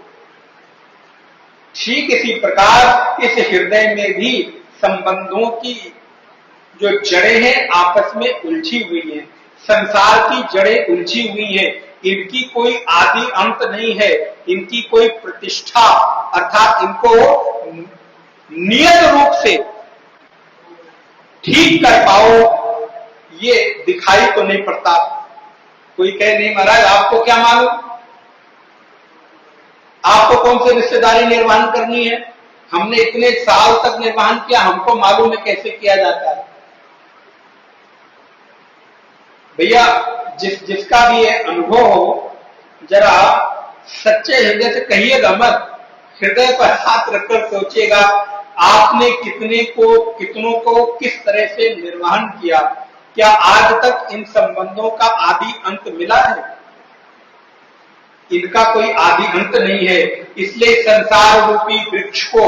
[SPEAKER 1] ठीक इसी प्रकार इस हृदय में भी संबंधों की जो जड़ें हैं आपस में उलझी हुई हैं, संसार की जड़ें उलझी हुई हैं, इनकी कोई आदि अंत नहीं है, इनकी कोई प्रतिष्ठा अर्थात इनको नियत रूप से ठीक कर पाओ, ये दिखाई तो नहीं पड़ता। कोई कहे नहीं महाराज आपको क्या मालूम, आपको कौन सी रिश्तेदारी निर्वहन करनी है, हमने इतने साल तक निर्वहन किया, हमको मालूम है कैसे किया जाता है। भैया जिसका भी ये अनुभव हो, जरा सच्चे हृदय से कहिएगा मत, हृदय पर हाथ रखकर सोचिएगा आपने कितनों को किस तरह से निर्वहन किया। क्या आज तक इन संबंधों का आदि अंत मिला है? इनका कोई आदि अंत नहीं है। इसलिए संसार रूपी वृक्ष को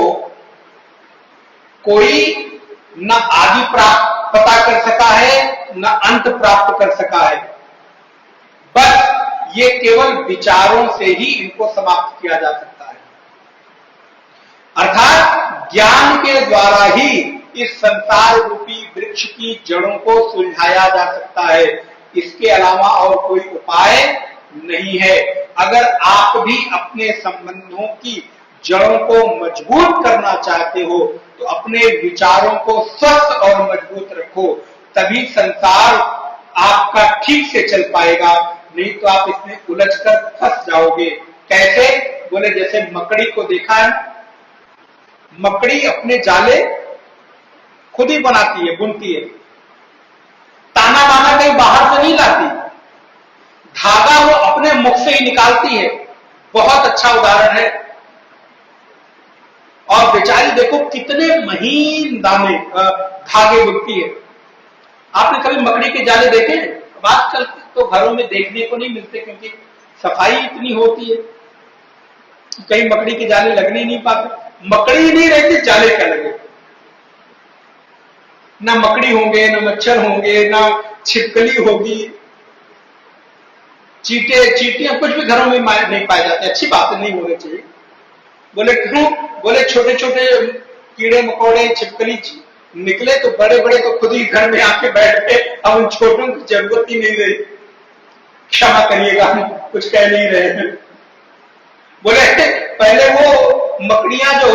[SPEAKER 1] कोई न आदि पता कर सका है न अंत प्राप्त कर सका है, बस ये केवल विचारों से ही इनको समाप्त किया जा सकता है। अर्थात ज्ञान के द्वारा ही इस संसार रूपी वृक्ष की जड़ों को सुलझाया जा सकता है, इसके अलावा और कोई उपाय नहीं है। अगर आप भी अपने संबंधों की जड़ों को मजबूत करना चाहते हो तो अपने विचारों को स्वस्थ और मजबूत रखो, तभी संसार आपका ठीक से चल पाएगा, नहीं तो आप इसमें उलझकर फंस जाओगे। कैसे? बोले जैसे मकड़ी को देखा है, मकड़ी अपने जाले खुद ही बनाती है, बुनती है, ताना बाना कहीं बाहर से नहीं लाती, धागा वो अपने मुख से ही निकालती है। बहुत अच्छा उदाहरण है। और बेचारी देखो कितने महीन धागे बुनती है। आपने कभी मकड़ी के जाले देखे? अब आजकल तो घरों में देखने को नहीं मिलते, क्योंकि सफाई इतनी होती है, कहीं मकड़ी के जाले लगने नहीं पाते। मकड़ी नहीं रहती, जाले क्या लगे? ना मकड़ी होंगे, ना मच्छर होंगे, ना छिपकली होगी, चींटियां कुछ भी घरों में नहीं पाए जाते। अच्छी बात नहीं होनी चाहिए। बोले क्यों? बोले छोटे छोटे कीड़े मकोड़े छिपकली निकले तो बड़े बड़े तो खुद ही घर में आके बैठ गए, अब उन छोटों की जरूरत ही नहीं रही। क्षमा करिएगा, हम कुछ कह नहीं रहे हैं। बोले पहले वो मकड़ियां जो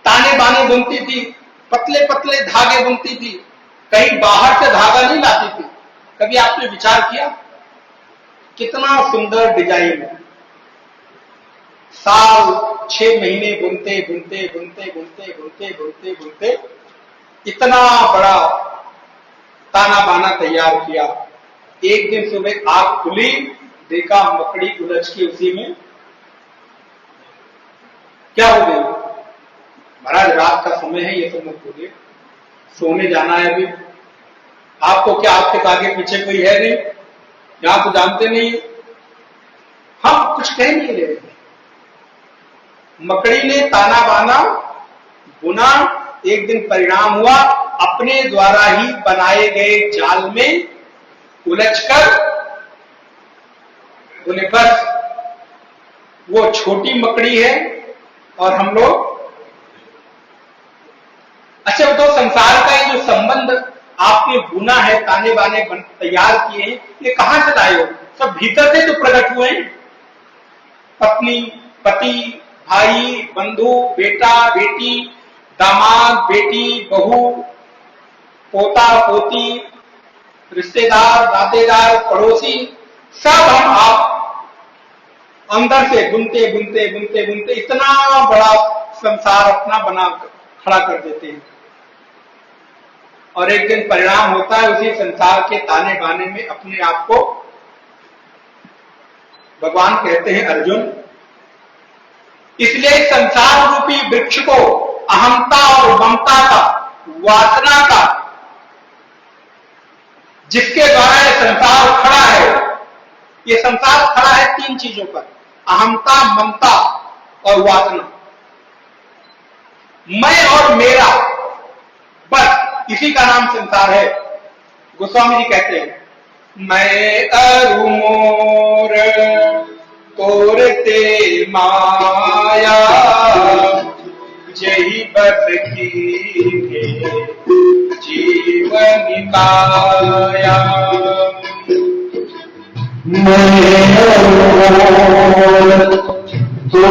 [SPEAKER 1] ताने बाने बुनती थी, पतले पतले धागे बुनती थी, कहीं बाहर से धागा नहीं लाती थी। कभी आपने विचार किया कितना सुंदर डिजाइन है? साल 6 महीने बुनते बुनते बुनते बुनते बुनते बुनते बुनते इतना बड़ा ताना बाना तैयार किया। एक दिन सुबह आंख खुली, देखा मकड़ी उलझ के उसी में। क्या हो गई? महाराज रात का समय है, ये तो मत बोलिए, सोने जाना है अभी। आपको क्या आपके आगे पीछे कोई है नहीं? यहां तो जानते नहीं, हम कुछ कह नहीं रहे। मकड़ी ने ताना बाना बुना, एक दिन परिणाम हुआ अपने द्वारा ही बनाए गए जाल में उलझकर। बोले बस वो छोटी मकड़ी है और हम लोग। अच्छा तो संसार का ये जो संबंध आपने बुना है, ताने बाने तैयार किए हैं, ये कहां से लाए हो? सब भीतर से तो प्रकट हुए हैं। पत्नी, पति, भाई, बंधु, बेटा, बेटी, दामाद, बेटी, बहू, पोता, पोती, रिश्तेदार, नातेदार, पड़ोसी, सब हम आप अंदर से बुनते बुनते बुनते बुनते इतना बड़ा संसार अपना बना खड़ा कर देते हैं। और एक दिन परिणाम होता है उसी संसार के ताने बाने में अपने आप को। भगवान कहते हैं अर्जुन, इसलिए संसार रूपी वृक्ष को अहंता और ममता का, वासना का, जिसके द्वारा ये संसार खड़ा है, ये संसार खड़ा है 3 चीजों पर, अहंता, ममता और वासना। मैं और मेरा, बस इसी का नाम संसार है। गोस्वामी जी कहते हैं, मैं अरु मोर तोरते माया, जही बस की जीवन काया।
[SPEAKER 3] मैं
[SPEAKER 2] बस
[SPEAKER 1] मैं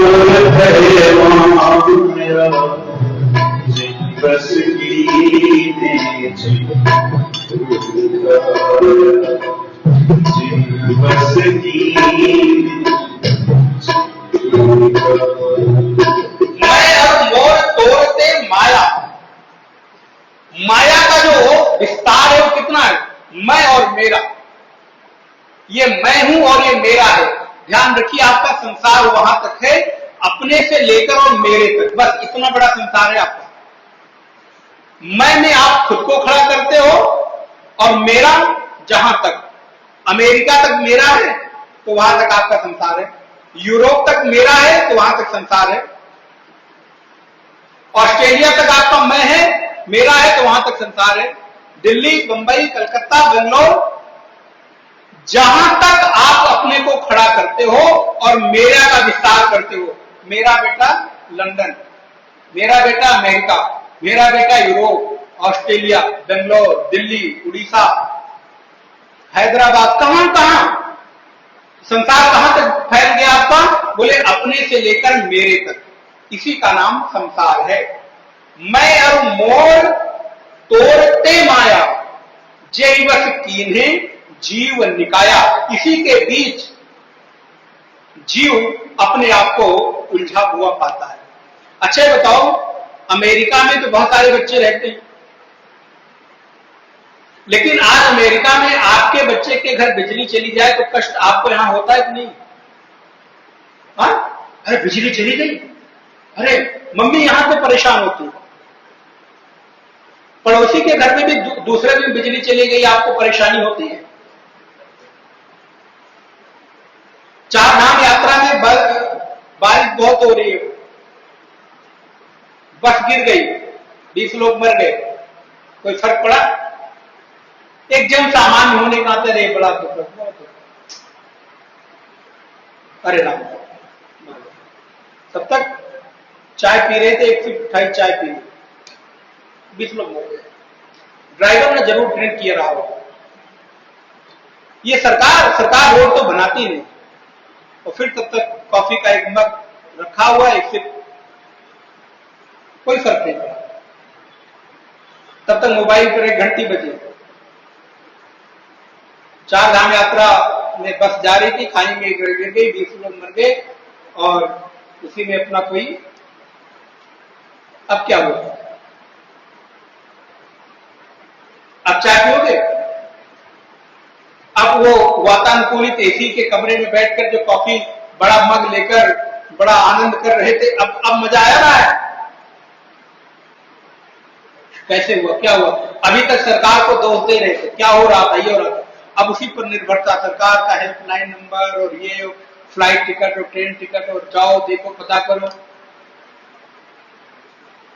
[SPEAKER 1] और मोर तोड़ते माया। माया का जो विस्तार है वो कितना है? मैं और मेरा। ये मैं हूं और ये मेरा है। ध्यान रखिए, आपका संसार वहां तक है, अपने से लेकर और मेरे तक, बस इतना बड़ा संसार है आपका। मैं में आप खुद को खड़ा करते हो, और मेरा जहां तक अमेरिका तक मेरा है तो वहां तक आपका संसार है, यूरोप तक मेरा है तो वहां तक संसार है, ऑस्ट्रेलिया तक आपका मैं है, मेरा है तो वहां तक संसार है, दिल्ली, बंबई, कलकत्ता, बेंगलोर, जहां तक आप अपने को खड़ा करते हो और मेरा का विस्तार करते हो। मेरा बेटा लंदन, मेरा बेटा अमेरिका, मेरा बेटा यूरोप, ऑस्ट्रेलिया, बेंगलोर, दिल्ली, उड़ीसा, हैदराबाद, कहां कहां संसार कहां तक फैल गया आपका? बोले अपने से लेकर मेरे तक, इसी का नाम संसार है। मैं और मोर तोड़ते माया, जय बस कीन्हे जीव निकाया। इसी के बीच जीव अपने आप को उलझा हुआ पाता है। अच्छा बताओ, अमेरिका में तो बहुत सारे बच्चे रहते हैं, लेकिन आज अमेरिका में आपके बच्चे के घर बिजली चली जाए तो कष्ट आपको यहां होता है कि नहीं? हाँ? अरे बिजली चली गई, अरे मम्मी यहां तो परेशान होती है। पड़ोसी के घर में भी दूसरे दिन बिजली चली गई, आपको परेशानी होती है। चार धाम यात्रा में बारिश बहुत हो रही है, बस गिर गई, 20 लोग मर गए, कोई फर्क पड़ा? एक जन सामान्य होने का आते रहे, बड़ा दुख, बहुत दुख। अरे राम, तब तक चाय पी रहे थे, एक सिप उठाई चाय पी, 20 लोग मर गए। ड्राइवर ने जरूर ड्रिंक किया रहा हो। ये सरकार रोड तो बनाती नहीं, और फिर तब तक कॉफी का एक मग रखा हुआ है, एक सिप, कोई फर्क नहीं पड़ा। तब तक मोबाइल पर एक घंटी बजी, चार धाम यात्रा में बस जा रही थी, खाई में गिर गई, 20 लोग मर गए, और उसी में अपना कोई, अब क्या हुआ? अब चाय पियोगे? अब वो वातानुकूलित एसी के कमरे में बैठकर जो कॉफी बड़ा मग लेकर बड़ा आनंद कर रहे थे, अब मजा आया रहा है? कैसे हुआ, क्या हुआ? अभी तक सरकार को दोष दे रहे थे, क्या हो रहा था, ये हो रहा था। अब उसी पर निर्भरता, सरकार का हेल्पलाइन नंबर और ये फ्लाइट टिकट और ट्रेन टिकट, और जाओ देखो पता करो।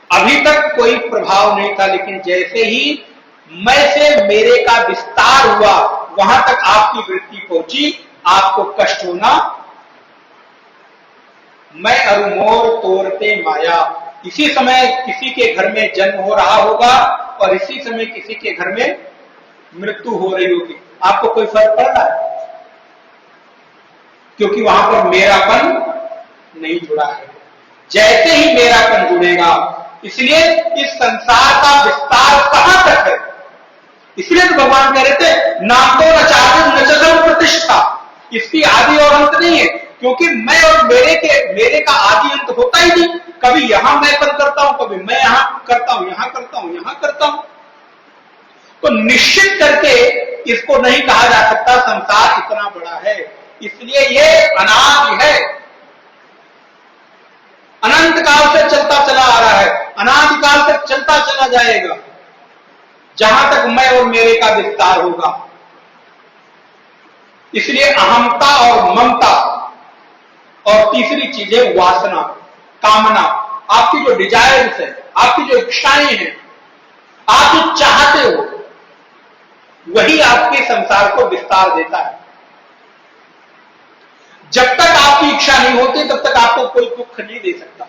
[SPEAKER 1] अभी तक कोई प्रभाव नहीं था, लेकिन जैसे ही मैं से मेरे का विस्तार हुआ, वहां तक आपकी वृत्ति पहुंची, आपको कष्ट होना। मैं अरु मोर तोड़ते माया, इसी समय किसी के घर में जन्म हो रहा होगा और इसी समय किसी के घर में मृत्यु हो रही होगी। आपको कोई फर्क पड़ रहा है? क्योंकि वहां पर मेरापन नहीं जुड़ा है। जैसे ही मेरापन जुड़ेगा, इसलिए इस संसार का विस्तार कहां तक है? इसलिए तो भगवान कह रहे थे, नाम तो न चाहते न चल प्रतिष्ठा, इसकी आदि और अंत नहीं है। क्योंकि मैं और मेरे का आदि अंत होता ही नहीं। कभी यहां मैं करता हूं, कभी मैं यहां करता हूं, यहां करता हूं, यहां करता हूं। तो निश्चित करके इसको नहीं कहा जा सकता संसार इतना बड़ा है। इसलिए ये अनादि है, अनंत काल से चलता चला आ रहा है, अनादिकाल तक चलता चला जाएगा, जहां तक मैं और मेरे का विस्तार होगा। इसलिए अहमता और ममता, और तीसरी चीज है वासना, कामना, आपकी जो डिजायर्स है, आपकी जो इच्छाएं हैं, आप जो चाहते हो, वही आपके संसार को विस्तार देता है। जब तक आपकी इच्छा नहीं होती, तब तक आपको कोई दुख नहीं दे सकता।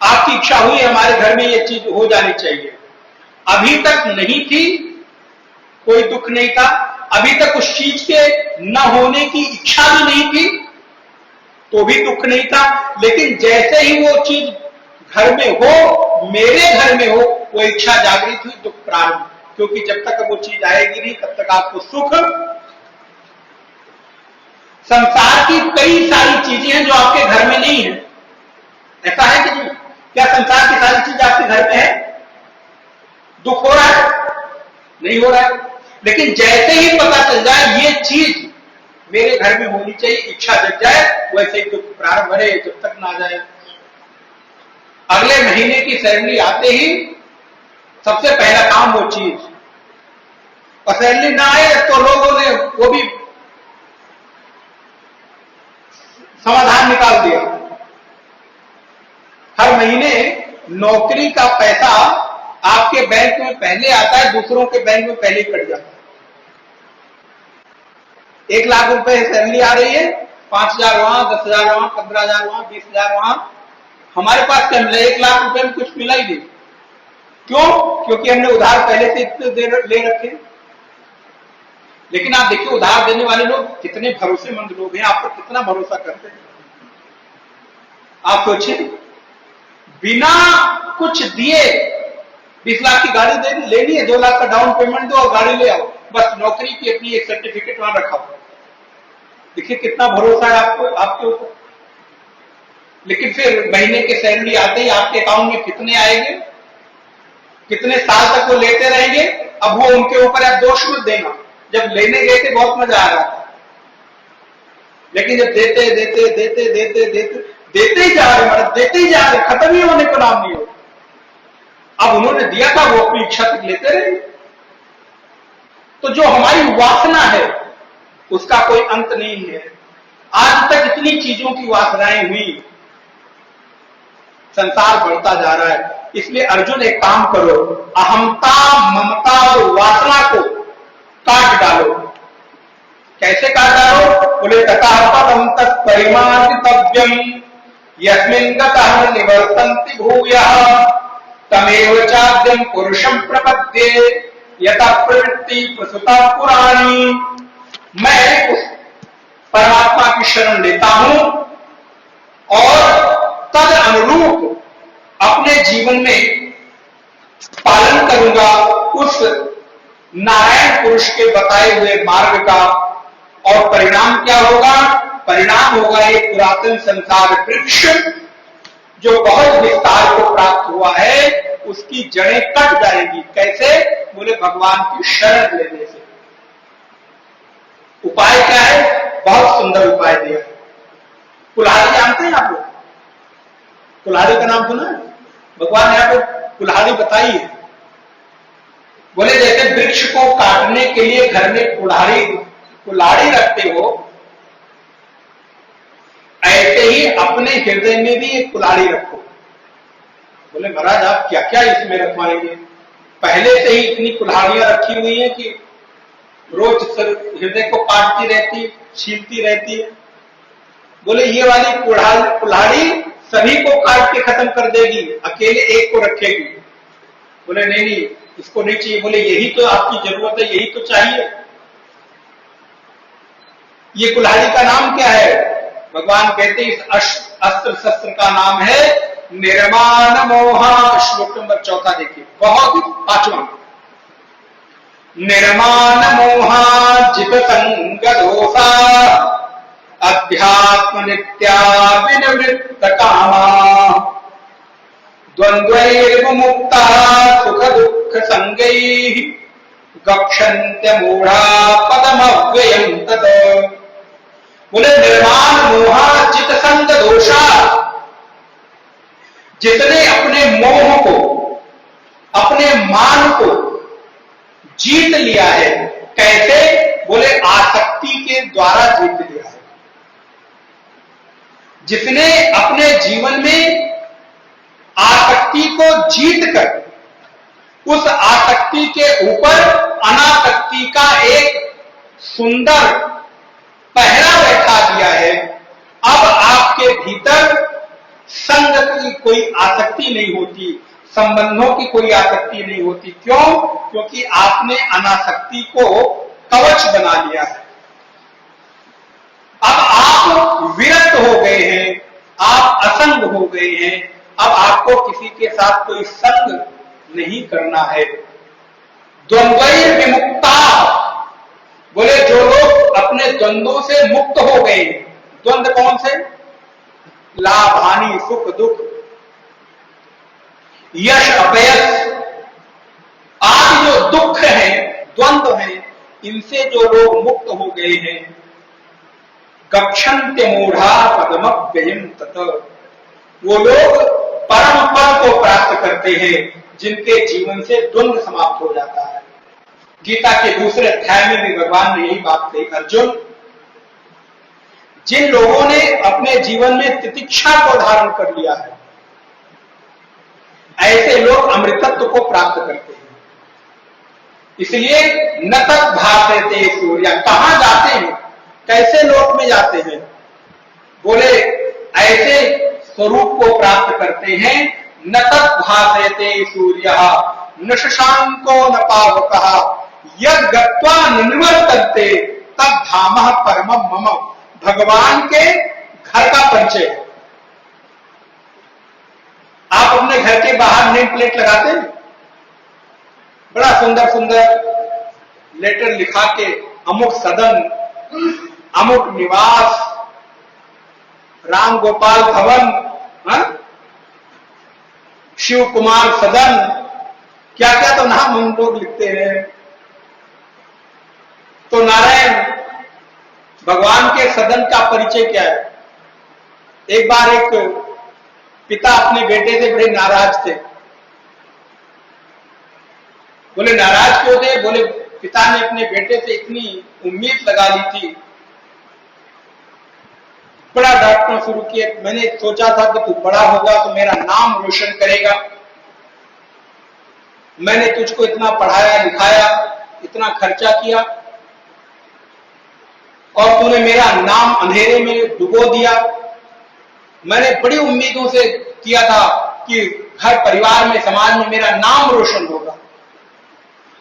[SPEAKER 1] आपकी इच्छा हुई हमारे घर में ये चीज हो जानी चाहिए, अभी तक नहीं थी, कोई दुख नहीं था। अभी तक उस चीज के न होने की इच्छा भी नहीं थी, तो भी दुख नहीं था, लेकिन जैसे ही वो चीज घर में हो, मेरे घर में हो, वो इच्छा जागृत हुई, दुख प्रारंभ। क्योंकि जब तक वो चीज आएगी नहीं तब तक आपको सुख। संसार की कई सारी चीजें हैं जो आपके घर में नहीं है, ऐसा है कि नहीं? क्या संसार की सारी चीज आपके घर में है? दुख हो रहा है? नहीं हो रहा है। लेकिन जैसे ही पता चल जाए ये चीज मेरे घर में होनी चाहिए, इच्छा जग जाए, वैसे ही दुख प्रारंभ है, जब तक ना जाए। अगले महीने की सैलरी आते ही सबसे पहला काम वो चीज, और सैलरी ना आए तो लोगों ने वो भी समाधान निकाल दिया। हर महीने नौकरी का पैसा आपके बैंक में पहले आता है, दूसरों के बैंक में पहले कट जाता है। 1 लाख रुपए सैलरी आ रही है, 5,000 वहां, 10,000 वहां, 15,000 वहां, 20,000 वहां। हमारे पास क्या मिला? 1 लाख रुपए में कुछ मिला ही नहीं। क्यों? क्योंकि हमने उधार पहले से इतने ले रखे। लेकिन आप देखिए उधार देने वाले लोग कितने भरोसेमंद लोग हैं, आप पर कितना भरोसा करते हैं। आप सोचिए, बिना कुछ दिए 20 लाख की गाड़ी लेनी है, 2 लाख का डाउन पेमेंट दो और गाड़ी ले आओ, बस नौकरी की अपनी एक सर्टिफिकेट वहां रखा हो। देखिए कितना भरोसा है आपको, आपके ऊपर। लेकिन फिर महीने के सैलरी आते ही आपके अकाउंट में कितने आएंगे, कितने साल तक वो लेते रहेंगे। अब वो उनके ऊपर आप दोष मत देना, जब लेने गए थे बहुत मजा आ रहा था, लेकिन जब देते देते देते देते देते देते ही जा रहे, मतलब देते ही जा रहे, खत्म ही होने का नाम नहीं हो। अब उन्होंने दिया था, वो अपनी इच्छा तक लेते रहे। तो जो हमारी वासना है उसका कोई अंत नहीं है। आज तक इतनी चीजों की वासनाएं हुई, संसार बढ़ता जा रहा है। इसलिए अर्जुन एक काम करो, अहंता ममता और वासना को काट डालो। कैसे काट डालो? बोले तथा पदम तत् परिमार्जितव्यम यस्मिन् गतः निवर्तन्ति भूयः तमेव चाद्यं पुरुषं प्रपद्ये यतः प्रवृत्ति प्रसुता पुराणी। मैं उस परमात्मा की शरण लेता हूं और तद अनुरूप अपने जीवन में पालन करूंगा उस नारायण पुरुष के बताए हुए मार्ग का। और परिणाम क्या होगा? परिणाम होगा एक पुरातन संसार वृक्ष जो बहुत विस्तार को प्राप्त हुआ है, उसकी जड़ें कट जाएंगी। कैसे? बोले भगवान की शरण लेने से। उपाय क्या है? बहुत सुंदर उपाय दिया। कुल्हाड़ी जानते हैं आप लोग? कुल्हाड़ी का नाम सुना है? भगवान ने आपको कुल्हाड़ी बताई है। बोले जैसे वृक्ष को काटने के लिए घर में कुल्हाड़ी रखते हो, ऐसे ही अपने हृदय में भी एक कुल्हाड़ी रखो। बोले महाराज आप क्या क्या इसमें रखवाएंगे? पहले से ही इतनी कुल्हाड़ियां रखी हुई हैं कि रोज हृदय को काटती रहती, छीलती रहती है। बोले ये वाली कुल्हाड़ी सभी को काट के खत्म कर देगी, अकेले एक को रखेगी। बोले नहीं नहीं, इसको नहीं चाहिए। बोले यही तो आपकी जरूरत है, यही तो चाहिए। ये कुल्हाड़ी का नाम क्या है? भगवान कहते हैं इस अस्त्र शस्त्र का नाम है निर्माण मोहा। श्लोक नंबर 4 देखिए, बहुत 5वां। निर्माण मोहा जित संग दोषा अध्यात्म नित्या विनिवृत्त कामा द्वंद्वैर्विमुक्ता सुख दुख संगैः गक्षन्त्य मूढ़ा पदमव्ययम् तत्। बोले निर्माण मोहा जित संग दोषा, जितने अपने मोह को, अपने मान को जीत लिया है। कैसे? बोले आसक्ति के द्वारा जीत लिया है। जिसने अपने जीवन में आसक्ति को जीतकर उस आसक्ति के ऊपर अनासक्ति का एक सुंदर पहरा बैठा दिया है, अब आपके भीतर संग की कोई आसक्ति नहीं होती, संबंधों की कोई आसक्ति नहीं होती। क्यों? क्योंकि आपने अनासक्ति को कवच बना लिया है। अब आप विरक्त हो गए हैं, आप असंग हो गए हैं, अब आपको किसी के साथ कोई संग नहीं करना है। द्वंद्वैर विमुक्ता, बोले जो लोग अपने द्वंद्वों से मुक्त हो गए। द्वंद्व कौन से? लाभ हानि, सुख दुख, यश अपयश आदि जो दुख हैं, द्वंद्व हैं, इनसे जो लोग मुक्त हो गए हैं, गच्छन्त्य मूढ़ा पदमव्ययम् तत, वो लोग परम पद को प्राप्त करते हैं जिनके जीवन से द्वंद्व समाप्त हो जाता है। गीता के दूसरे अध्याय में भी भगवान ने यही बात कही, अर्जुन, जिन लोगों ने अपने जीवन में तितिक्षा को धारण कर लिया है, ऐसे लोग अमृतत्व को प्राप्त करते हैं। इसलिए न तत् भासते सूर्य, कहां जाते हैं, कैसे लोक में जाते हैं? बोले ऐसे स्वरूप को प्राप्त करते हैं, न तत् भासते सूर्य न शशांको न पावकः यद् गत्वा न निवर्तन्ते तद् धामः परमं मम। भगवान के घर का परिचय। आप अपने घर के बाहर नेम प्लेट लगाते हैं, बड़ा सुंदर सुंदर लेटर लिखा के, अमुक सदन, अमुक निवास, राम गोपाल भवन, शिव कुमार सदन, क्या क्या तो नाम हम लोग लिखते हैं। तो नारायण भगवान के सदन का परिचय क्या है? एक बार एक पिता अपने बेटे से बड़े नाराज थे। बोले नाराज क्यों थे? बोले पिता ने अपने बेटे से इतनी उम्मीद लगा ली थी, बड़ा डांटना शुरू किया। मैंने सोचा था कि तू बड़ा होगा तो मेरा नाम रोशन करेगा, मैंने तुझको इतना पढ़ाया लिखाया, इतना खर्चा किया, और तूने मेरा नाम अंधेरे में डुबो दिया। मैंने बड़ी उम्मीदों से किया था कि घर परिवार में समाज में मेरा नाम रोशन होगा।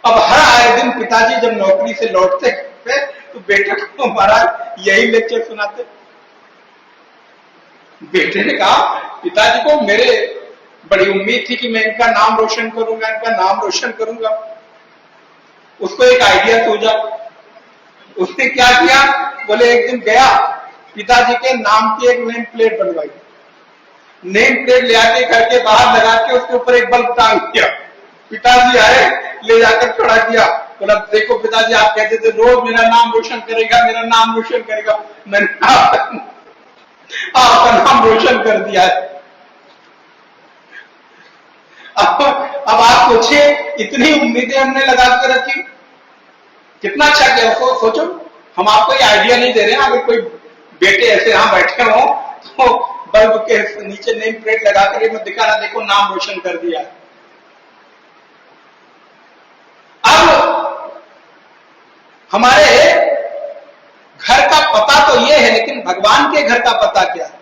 [SPEAKER 1] अब हर आए दिन पिताजी जब नौकरी से लौटते थे तो बेटे को महाराज यही लेक्चर सुनाते। बेटे ने कहा पिताजी को मेरे बड़ी उम्मीद थी कि मैं इनका नाम रोशन करूंगा, इनका नाम रोशन करूंगा। उसको एक आइडिया सूझा, उसने क्या किया? बोले एक दिन गया, पिताजी के नाम की एक नेम प्लेट बनवाई, नेम प्लेट ले आके घर के बाहर लगा के उसके ऊपर एक बल्ब टांग दिया। पिताजी आए, ले जाकर खड़ा किया, बोला देखो पिताजी आप कहते थे रोज मेरा नाम रोशन करेगा, मेरा नाम रोशन करेगा, मैंने आपका नाम रोशन कर दिया है। अब आप सोचिए इतनी उम्मीदें हमने लगा कर रखी, कितना अच्छा किया। सोचो हम आपको ये आइडिया नहीं दे रहे हैं, अगर कोई बेटे ऐसे यहां बैठे हो तो बल्ब के नीचे नेम प्लेट लगाकर ये मत दिखाना देखो नाम रोशन कर दिया। अब हमारे घर का पता तो ये है, लेकिन भगवान के घर का पता क्या है?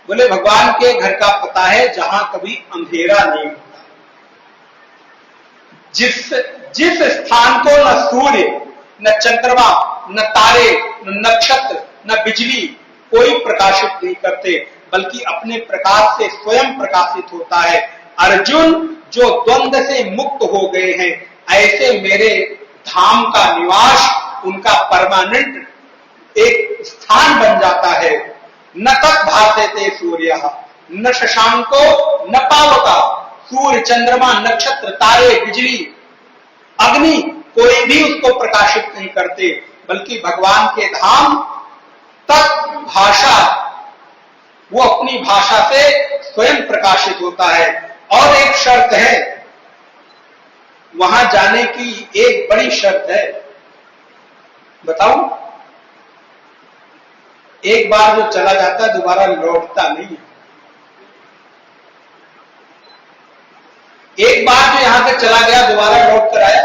[SPEAKER 1] बोले भगवान के घर का पता है जहां कभी अंधेरा नहीं होता, जिस स्थान को न सूर्य, न चंद्रमा, न तारे, न नक्षत्र, न बिजली कोई प्रकाशित नहीं करते, बल्कि अपने प्रकाश से स्वयं प्रकाशित होता है। अर्जुन जो द्वंद्व से मुक्त हो गए हैं, ऐसे मेरे धाम का निवास उनका परमानेंट एक स्थान बन जाता है। न तत् भासते सूर्य न शशांको न पावका, सूर्य चंद्रमा नक्षत्र तारे बिजली अग्नि कोई भी उसको प्रकाशित नहीं करते, बल्कि भगवान के धाम तत् भाषा, वो अपनी भाषा से स्वयं प्रकाशित होता है। और एक शर्त है, वहां जाने की एक बड़ी शर्त है, बताऊं? एक बार जो चला जाता है दोबारा लौटता नहीं है। एक बार जो यहां से चला गया दोबारा लौट कर आया।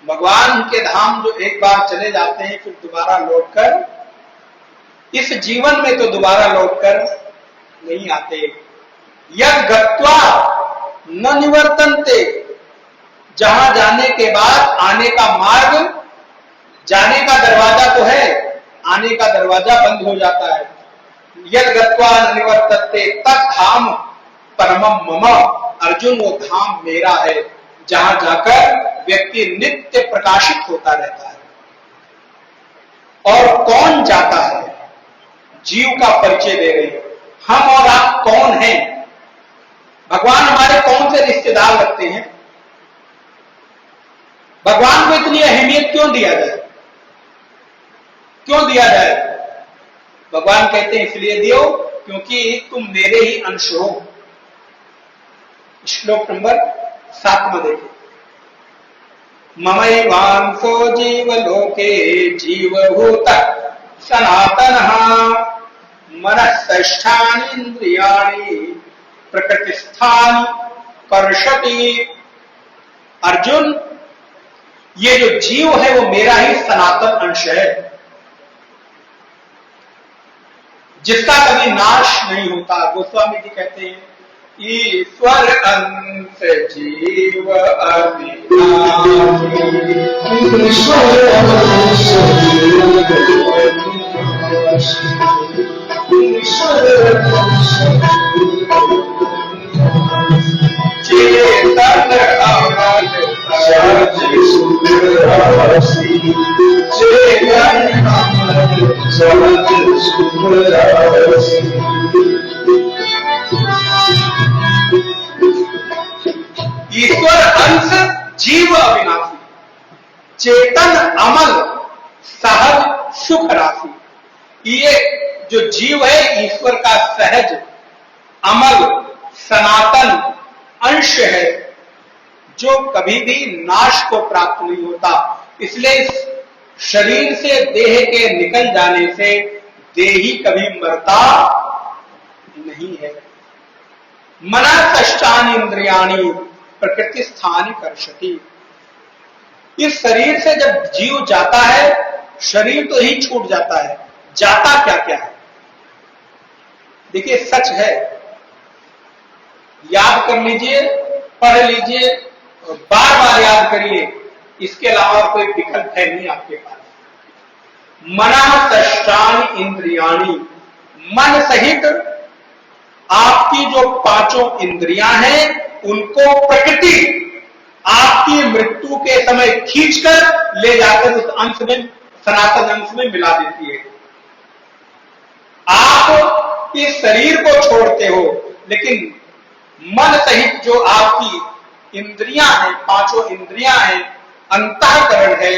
[SPEAKER 1] भगवान के धाम जो एक बार चले जाते हैं फिर दोबारा लौटकर, इस जीवन में तो दोबारा लौटकर नहीं आते। यद् गत्वा न निवर्तन्ते, जहां जाने के बाद आने का मार्ग, जाने का दरवाजा तो है आने का दरवाजा बंद हो जाता है। यद गत्वा न निवर्तते तद्धाम परमम मम, अर्जुन वो धाम मेरा है जहां जाकर व्यक्ति नित्य प्रकाशित होता रहता है। और कौन जाता है, जीव का परिचय दे रही है। हम और आप कौन हैं, भगवान हमारे कौन से रिश्तेदार लगते हैं, भगवान को इतनी अहमियत क्यों दिया जाए, क्यों दिया जाए? भगवान कहते हैं इसलिए दियो क्योंकि तुम मेरे ही अंश हो। श्लोक नंबर 7 में देखिए, ममैवांसो जीवलोके जीवभूत सनातनः मनःषष्ठानि इंद्रियाणि प्रकृतिस्थानि कर्षति। अर्जुन, ये जो जीव है वो मेरा ही सनातन अंश है, जिसका कभी नाश नहीं होता। गोस्वामी जी कहते हैं, ईश्वर अंश जीव अविनाशी,
[SPEAKER 2] ईश्वर अंश
[SPEAKER 1] चेतन अमल
[SPEAKER 2] सहज सुखराशि, चेतन अमल सहज सुखराशि।
[SPEAKER 1] ईश्वर अंश जीव अविनाशी, चेतन अमल सहज सुख राशि। ये जो जीव है ईश्वर का सहज अमल सनातन अंश है, जो कभी भी नाश को प्राप्त नहीं होता। इसलिए इस शरीर से देह के निकल जाने से देही कभी मरता नहीं है। मनःषष्ठानि इंद्रियाणि प्रकृति स्थानि कर्षति। इस शरीर से जब जीव जाता है, शरीर तो ही छूट जाता है, जाता क्या क्या है? देखिए सच है, याद कर लीजिए, पढ़ लीजिए, बार बार याद करिए, इसके अलावा कोई विकल्प है नहीं आपके पास। मनःषष्ठानि इंद्रियाणि, मन सहित आपकी जो 5 इंद्रियां हैं उनको प्रकृति आपकी मृत्यु के समय खींचकर ले जाकर उस अंश में, सनातन अंश में मिला देती है। आप इस शरीर को छोड़ते हो, लेकिन मन सहित जो आपकी इंद्रियां हैं, 5 इंद्रियां हैं, अंतःकरण है,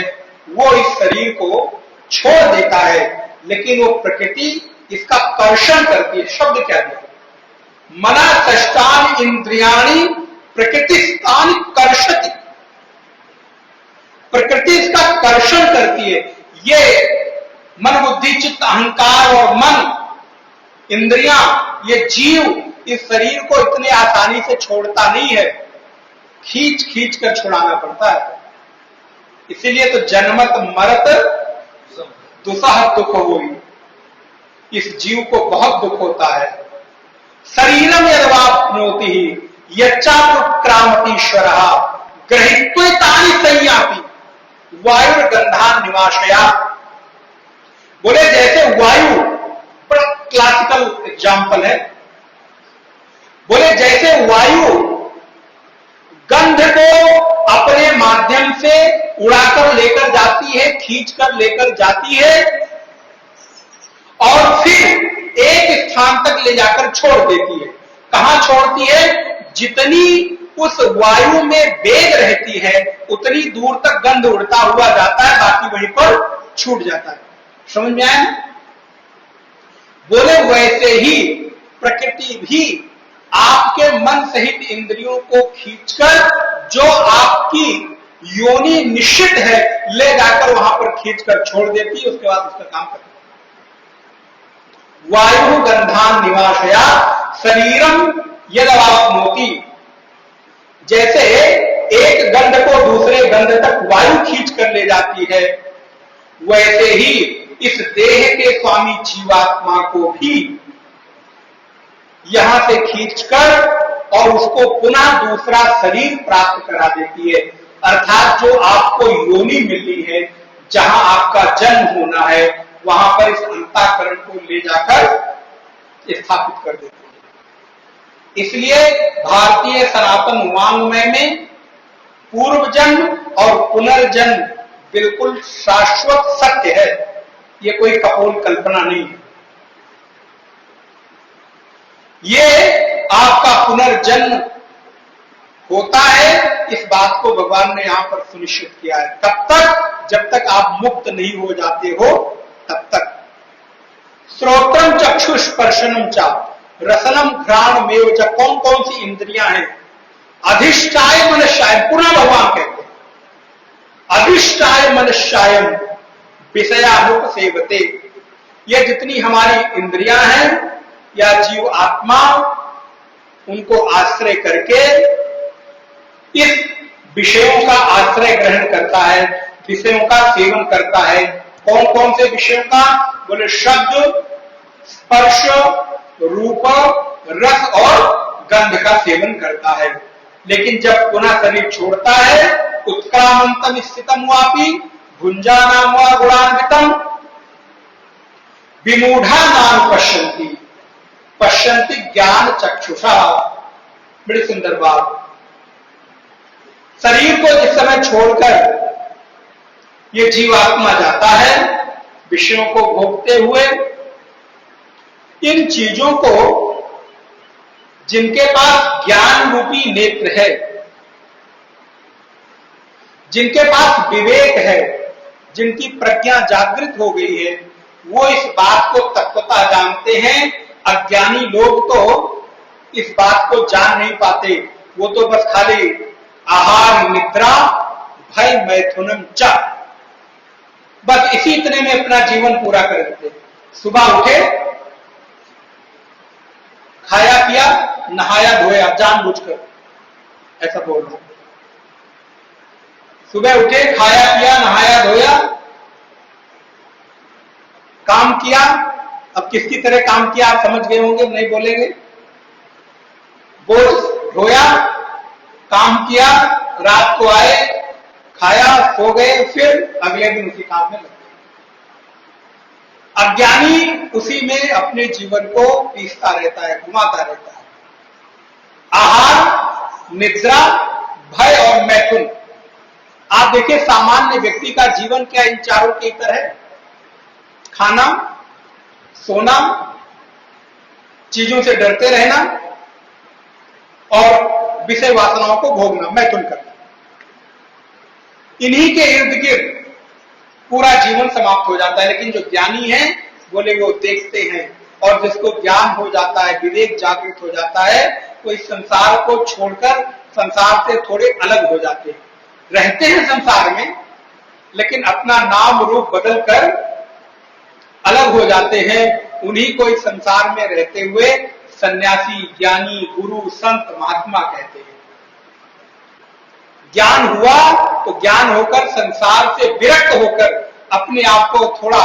[SPEAKER 1] वो इस शरीर को छोड़ देता है, लेकिन वो प्रकृति इसका कर्षण करती है। शब्द क्या दिया? मनःषष्ठानि इंद्रियाणि प्रकृतिस्थानि कर्षति। प्रकृति इसका कर्षण करती है। ये मन बुद्धि चित्त अहंकार और मन इंद्रियां, ये जीव इस शरीर को इतने आसानी से छोड़ता नहीं है, खींच खींच कर छुड़ाना पड़ता है। इसीलिए तो जन्मत मरत दुसह दुख हुई, इस जीव को बहुत दुख होता है। शरीरम यदवाप्नोति यच्चाप्युत्क्रामतीश्वरः गृहीत्वेतानि संयाति वायुर्गंधान् निवासया। बोले जैसे वायु, बड़ा क्लासिकल एग्जाम्पल है, बोले जैसे वायु गंध को अपने माध्यम से उड़ाकर लेकर जाती है, खींचकर लेकर जाती है और फिर एक स्थान तक ले जाकर छोड़ देती है। कहां छोड़ती है? जितनी उस वायु में वेग रहती है उतनी दूर तक गंध उड़ता हुआ जाता है, बाकी वहीं पर छूट जाता है। समझ में आया? बोले वैसे ही प्रकृति भी आपके मन सहित इंद्रियों को खींचकर जो आपकी योनि निश्चित है ले जाकर वहां पर खींचकर छोड़ देती है, उसके बाद उसका काम करती है। वायु गंधान निवासया शरीरम यदवाप्नोति, जैसे एक गंध को दूसरे गंध तक वायु खींच कर ले जाती है, वैसे ही इस देह के स्वामी जीवात्मा को भी यहां से खींचकर और उसको पुनः दूसरा शरीर प्राप्त करा देती है। अर्थात जो आपको योनि मिली है, जहां आपका जन्म होना है, वहां पर इस अंतःकरण को ले जाकर स्थापित कर देते हैं। इसलिए भारतीय सनातन वाङ्मय में पूर्व जन्म और पुनर्जन्म बिल्कुल शाश्वत सत्य है, ये कोई कपोल कल्पना नहीं है। ये आपका पुनर्जन्म होता है, इस बात को भगवान ने यहां पर सुनिश्चित किया है। कब तक? जब तक आप मुक्त नहीं हो जाते हो तब तक। श्रोत्रम चक्षुस्पर्शनम च रसनम घ्राणमेव च, कौन कौन सी इंद्रियां हैं? अधिष्ठाय मनश्चाय, पुनः भगवान कहते हैं अधिष्ठाय मनश्चायम विषयानुपसेवते। ये जितनी हमारी इंद्रियां हैं या जीव आत्मा, उनको आश्रय करके इस विषयों का आश्रय ग्रहण करता है, विषयों का सेवन करता है। कौन कौन से विषयों का? बोले शब्द, स्पर्श, रूप, रस और गंध का सेवन करता है। लेकिन जब पुनः शरीर छोड़ता है, उत्क्रामंतम स्थितम वापि भुंजानाम वा गुणान्वितम विमूढ़ा नाम पश्यन्ति पश्यन्ति ज्ञान चक्षुषा। बड़ी सुंदर बात। शरीर को जिस समय छोड़कर ये जीवात्मा जाता है, विषयों को भोगते हुए, इन चीजों को जिनके पास ज्ञान रूपी नेत्र है, जिनके पास विवेक है, जिनकी प्रज्ञा जागृत हो गई है, वो इस बात को तत्वता जानते हैं। अज्ञानी लोग तो इस बात को जान नहीं पाते, वो तो बस खाली आहार, निद्रा, भय, मैथुनम च, बस इसी इतने में अपना जीवन पूरा कर देते। सुबह उठे, खाया पिया, नहाया धोया, जानबूझकर ऐसा बोल रहा हूं। सुबह उठे, खाया पिया, नहाया धोया, काम किया। अब किसकी तरह काम किया आप समझ गए होंगे, नहीं बोलेंगे। बोझ ढोया, काम किया, रात को आए, खाया, सो गए, फिर अगले दिन उसी काम में लग गए। अज्ञानी उसी में अपने जीवन को पीसता रहता है, घुमाता रहता है। आहार, निद्रा, भय और मैथुन। आप देखिए सामान्य व्यक्ति का जीवन क्या इन चारों के तरह है? खाना, सोना, चीजों से डरते रहना और विषय वासनाओं को भोगना, मैथुन करना। इन्हीं के इर्द गिर्द पूरा जीवन समाप्त हो जाता है। लेकिन जो ज्ञानी है, बोले वो देखते हैं, और जिसको ज्ञान हो जाता है, विवेक जागृत हो जाता है, वो इस संसार को छोड़कर संसार से थोड़े अलग हो जाते हैं। रहते हैं संसार में, लेकिन अपना नाम रूप बदलकर अलग हो जाते हैं। उन्हीं को इस संसार में रहते हुए सन्यासी, ज्ञानी, गुरु, संत, महात्मा कहते हैं। ज्ञान हुआ तो ज्ञान होकर संसार से विरक्त होकर अपने आप को थोड़ा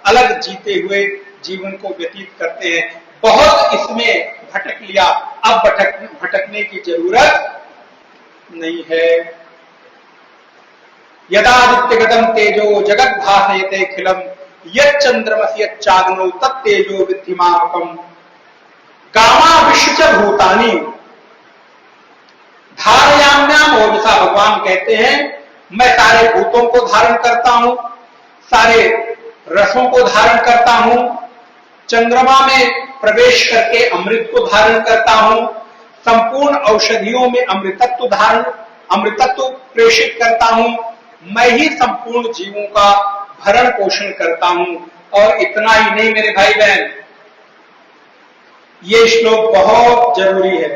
[SPEAKER 1] अलग जीते हुए जीवन को व्यतीत करते हैं। बहुत इसमें भटक लिया, अब भटकने की जरूरत नहीं है। यदादित्यगतम तेजो जगत भासयते खिलम यच्चंद्रमसि यच्चाग्नौ तत्तेजो विद्धिमापकम गामा विश्व भूतानि धारयाम्याम ओजसा। भगवान कहते हैं मैं सारे भूतों को धारण करता हूं, सारे रसों को धारण करता हूं, चंद्रमा में प्रवेश करके अमृत को धारण करता हूं, संपूर्ण औषधियों में अमृतत्व प्रेषित करता हूं, मैं ही संपूर्ण जीवों का भरण पोषण करता हूं। और इतना ही नहीं मेरे भाई बहन, ये श्लोक बहुत जरूरी है।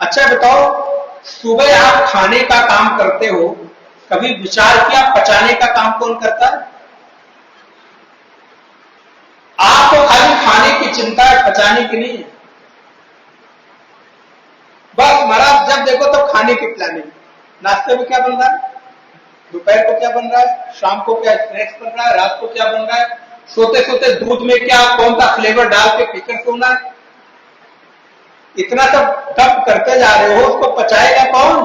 [SPEAKER 1] अच्छा बताओ, सुबह आप खाने का काम करते हो, कभी विचार किया पचाने का काम कौन करता है? आपको खाली खाने की चिंता है, पचाने की नहीं है। बस महाराज जब देखो तो खाने की प्लानिंग। नाश्ते में क्या बन रहा है, दोपहर को क्या बन रहा है, शाम को क्या स्नैक्स बन रहा है, रात को क्या बन रहा है, सोते सोते दूध में क्या कौन सा फ्लेवर डाल के पीकर सोना है। इतना सब तप करते जा रहे हो, उसको पचाएगा कौन?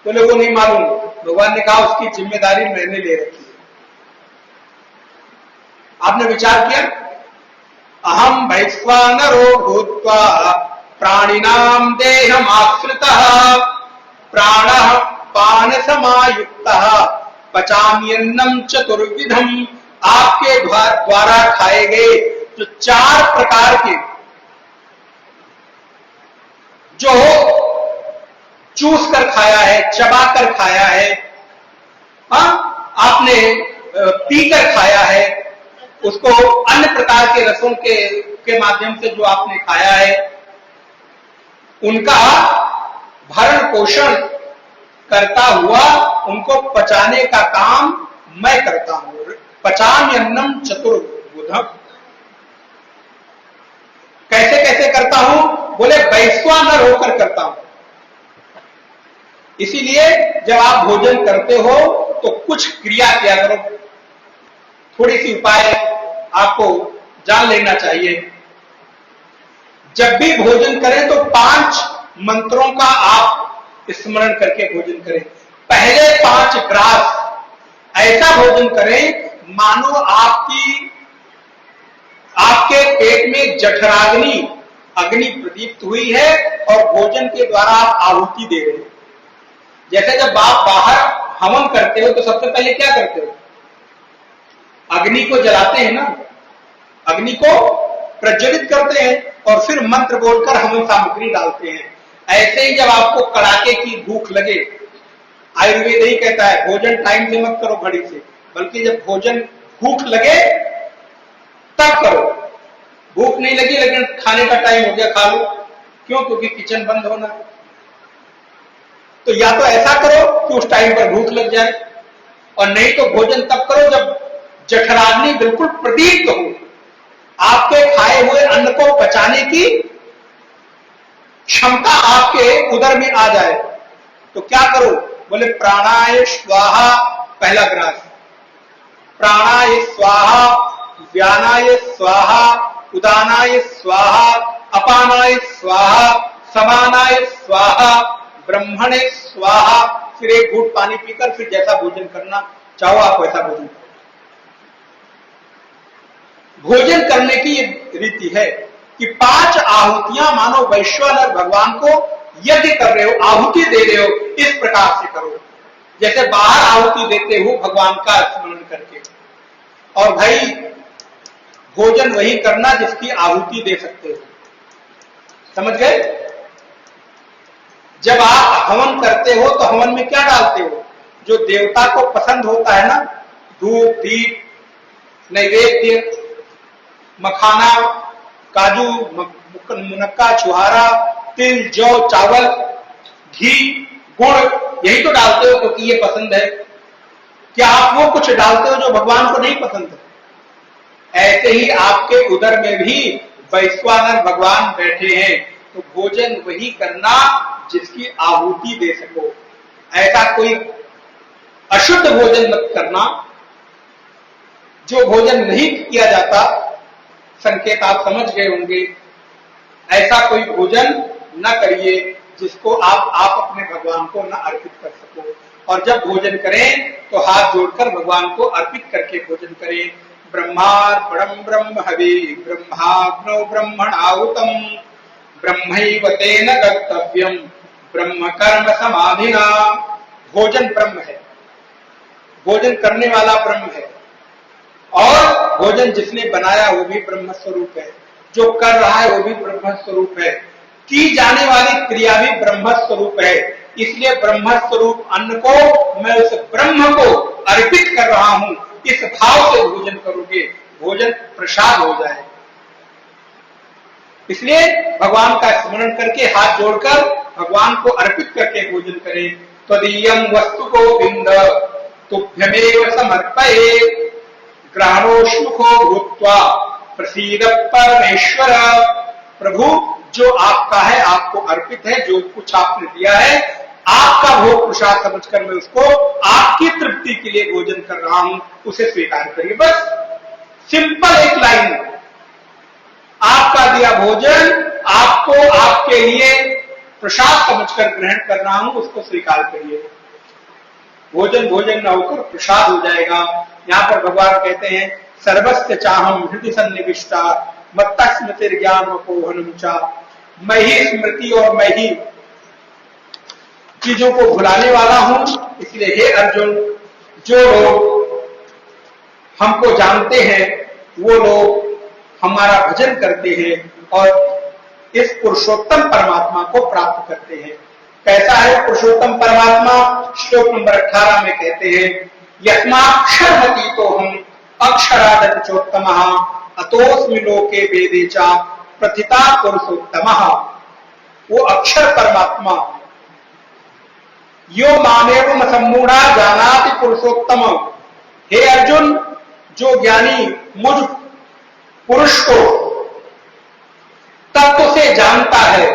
[SPEAKER 1] बोले वो नहीं मालूम। भगवान ने कहा उसकी जिम्मेदारी मैंने ले रखी है। आपने विचार किया, अहम वैश्वानरो भूत्वा प्राणिनाम देहमाश्रितः प्राणः पान समायुक्तः पचाम्यन्नम चतुर्विधम। आपके द्वारा खाए गए जो 4 प्रकार के, जो चूस कर खाया है, चबा कर खाया है, आपने पीकर खाया है, उसको अन्य प्रकार के रसों के माध्यम से जो आपने खाया है, उनका भरण पोषण करता हुआ उनको पचाने का काम मैं करता हूं। पचाम्यन्नम चतुर्विधम। कैसे कैसे करता हूं? बोले वैश्वानर होकर करता हूं। इसीलिए जब आप भोजन करते हो तो कुछ क्रिया किया करो, थोड़ी सी उपाय आपको जान लेना चाहिए। जब भी भोजन करें तो 5 मंत्रों का आप स्मरण करके भोजन करें। पहले 5 ग्रास ऐसा भोजन करें मानो आपके पेट में जठराग्नि अग्नि प्रदीप्त हुई है और भोजन के द्वारा आप आहुति दे रहे हैं। जैसे जब आप बाहर हवन करते हो तो सबसे पहले क्या करते हो? अग्नि को जलाते हैं ना, अग्नि को प्रज्वलित करते हैं और फिर मंत्र बोलकर हवन सामग्री डालते हैं। ऐसे ही जब आपको कड़ाके की भूख लगे, आयुर्वेद ही कहता है भोजन टाइम से मत करो घड़ी से, बल्कि जब भोजन भूख लगे तब करो। भूख नहीं लगी लेकिन खाने का टाइम हो गया, खा लो। क्यों? क्योंकि किचन बंद होना। तो या तो ऐसा करो कि उस टाइम पर भूख लग जाए, और नहीं तो भोजन तब करो जब जठराग्नि बिल्कुल प्रदीप्त हो, आपके खाए हुए अन्न को पचाने की क्षमता आपके उदर में आ जाए। तो क्या करो? बोले प्राणाय स्वाहा, पहला ग्रास। प्राणाय स्वाहा, व्यानाय स्वाहा, उदानाय स्वाहा, अपानाय स्वाहा, समानाय स्वाहा, ब्रह्मणे स्वाहा। फिर एक घूंट पानी पीकर फिर जैसा भोजन करना चाहो आप वैसा भोजन करो। भोजन करने की ये रीति है कि 5 आहुतियां मानो वैश्वानर भगवान को यज्ञ कर रहे हो, आहुति दे रहे हो, इस प्रकार से करो जैसे बाहर आहुति देते हो भगवान का स्मरण करके। और भाई भोजन वही करना जिसकी आहुति दे सकते हो, समझ गए? जब आप हवन करते हो तो हवन में क्या डालते हो? जो देवता को पसंद होता है ना, धूप, दीप, नैवेद्य, मखाना, काजू, मुनक्का, छुहारा, तिल, जौ, चावल, घी, गुड़, यही तो डालते हो क्योंकि ये पसंद है। क्या आप वो कुछ डालते हो जो भगवान को नहीं पसंद है? ऐसे ही आपके उदर में भी वैश्वानर भगवान बैठे हैं, तो भोजन वही करना जिसकी आहुति दे सको। ऐसा कोई अशुद्ध भोजन मत करना, जो भोजन नहीं किया जाता, संकेत आप समझ गए होंगे। ऐसा कोई भोजन न करिए जिसको आप अपने भगवान को न अर्पित कर सको। और जब भोजन करें तो हाथ जोड़कर भगवान को अर्पित करके भोजन करें। ब्रह्मार्पणं ब्रह्म हवि ब्रह्माग्नौ ब्रह्मणाहुतं ब्रह्मैव तेन कर्तव्यं ब्रह्म कर्म समाधिना। भोजन ब्रह्म है, भोजन करने वाला ब्रह्म है, और भोजन जिसने बनाया वो भी ब्रह्म स्वरूप है, जो कर रहा है वो भी ब्रह्म स्वरूप है, की जाने वाली क्रिया भी ब्रह्म स्वरूप है। इसलिए ब्रह्म स्वरूप अन्न को मैं उस ब्रह्म को अर्पित कर रहा हूं, इस भाव से भोजन करोगे, भोजन प्रसाद हो जाए। इसलिए भगवान का स्मरण करके हाथ जोड़कर भगवान को अर्पित करके भोजन करें। त्वदीयं वस्तु गोविंद तुभ्यमेव समर्पयेत् ग्रहणोन्मुखो भूत्वा प्रसीद परमेश्वर। प्रभु जो आपका है, आपको अर्पित है, जो कुछ आपने दिया है आपका भोग प्रसाद समझकर मैं उसको आपकी तृप्ति के लिए भोजन कर रहा हूं, उसे स्वीकार करिए। बस सिंपल एक लाइन, आपका दिया भोजन आपको आपके लिए प्रसाद समझकर ग्रहण कर रहा हूं, उसको स्वीकार करिए। भोजन भोजन न होकर प्रसाद हो जाएगा। यहां पर भगवान कहते हैं सर्वस्य चाहम हृदय सन्निविष्टा मत्त स्मृतिर्ज्ञान अपोहनम चा। मैं ही स्मृति और मैं ही चीजों को भुलाने वाला हूं। इसलिए हे अर्जुन, जो लोग हमको जानते हैं वो लोग हमारा भजन करते हैं और इस पुरुषोत्तम परमात्मा को प्राप्त करते हैं। कैसा है पुरुषोत्तम परमात्मा? श्लोक नंबर 18 में कहते हैं, यस्माक्षरमती तो हम अक्षरादपि चोत्तमः अतोस्मि लोके वेदे च प्रथिता पुरुषोत्तमः। वो अक्षर परमात्मा, यो मामेव सम्मूढ़ा जानाति पुरुषोत्तम। हे अर्जुन, जो ज्ञानी मुझ पुरुष को तत्व से जानता है,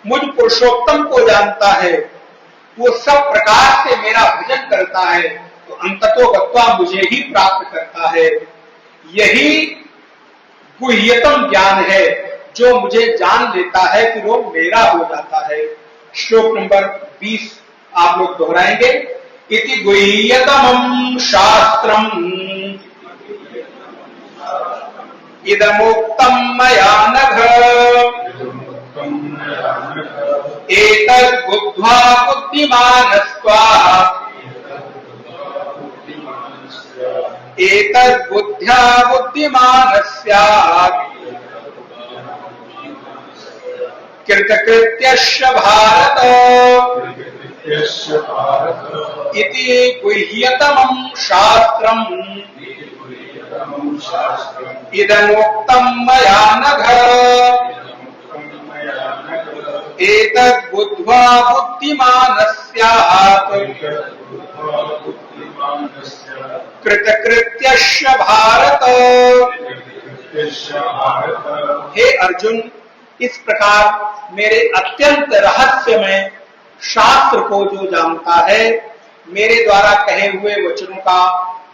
[SPEAKER 1] मुझ पुरुषोत्तम को जानता है, वो सब प्रकार से मेरा भजन करता है तो अंततो गत्वा मुझे ही प्राप्त करता है। यही गुह्यतम ज्ञान है, जो मुझे जान लेता है फिर वो मेरा हो जाता है। श्लोक नंबर 20 आप लोग दोहराएंगे। इति गुह्यतमं शास्त्रम् इदमुक्तं मया नघ एतद् बुद्ध्वा बुद्धिमानस्त्वा एतद् बुद्ध्या बुद्धिमानः स्यात् कृतकृत्यस्य भारत इति गुह्यतमं शास्त्रम् इदमुक्तं मया नघ एतद् बुद्ध्वा बुद्धिमानः स्यात् कृतकृत्यस्य भारत। हे अर्जुन, इस प्रकार मेरे अत्यंत रहस्यमय शास्त्र को जो जानता है, मेरे द्वारा कहे हुए वचनों का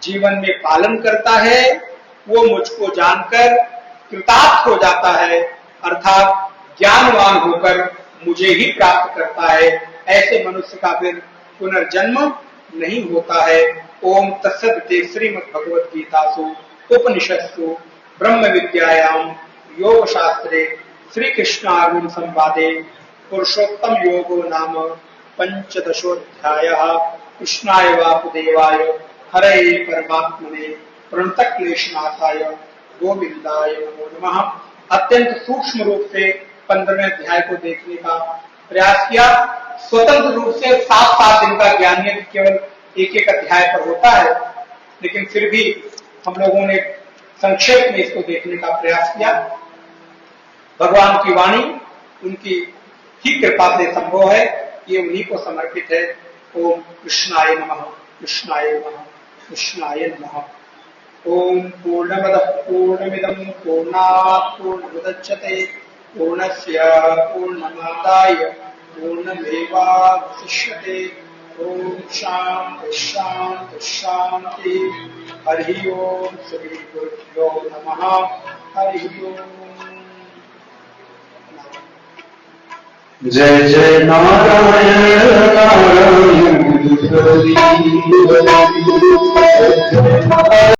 [SPEAKER 1] जीवन में पालन करता है, वो मुझको जानकर कृतार्थ हो जाता है, अर्थात ज्ञानवान होकर मुझे ही प्राप्त करता है। ऐसे मनुष्य का फिर पुनर्जन्म नहीं होता है। ओम तत्सदिति श्रीमद् भगवद गीतासु उपनिषत्सु ब्रह्म विद्यायां योग शास्त्रे श्री कृष्णार्जुन संवादे पुरुषोत्तम योगो नाम पंचदशोऽध्यायः। कृष्णाय वासुदेवाय हरये परमात्मने प्रणतक्लेशनाशाय गोविंदाय नमो नमः। अत्यंत सूक्ष्म रूप से 15वें अध्याय को देखने का प्रयास किया। स्वतंत्र रूप से 7-7 दिन का ज्ञान यज्ञ केवल एक अध्याय पर होता है, लेकिन फिर भी हम लोगों ने संक्षेप में इसको देखने का प्रयास किया। भगवान की वाणी उनकी ही कृपा से संभव है, ये उन्हीं को समर्पित है। ओम कृष्णाय नमः, कृष्णाय नमः, कृष्णाय नमः। ओम पूर्णमदः पूर्णमिदं पूर्णात् पूर्णमुदच्यते पूर्णस्य पूर्णमादाय पूर्णमेवावशिष्यते। ओम शांति शांति शांति। हरि ओम श्री गुरुभ्यो नमः। हरि ओम।
[SPEAKER 2] जय जय नारायण नारायण हरि हरि।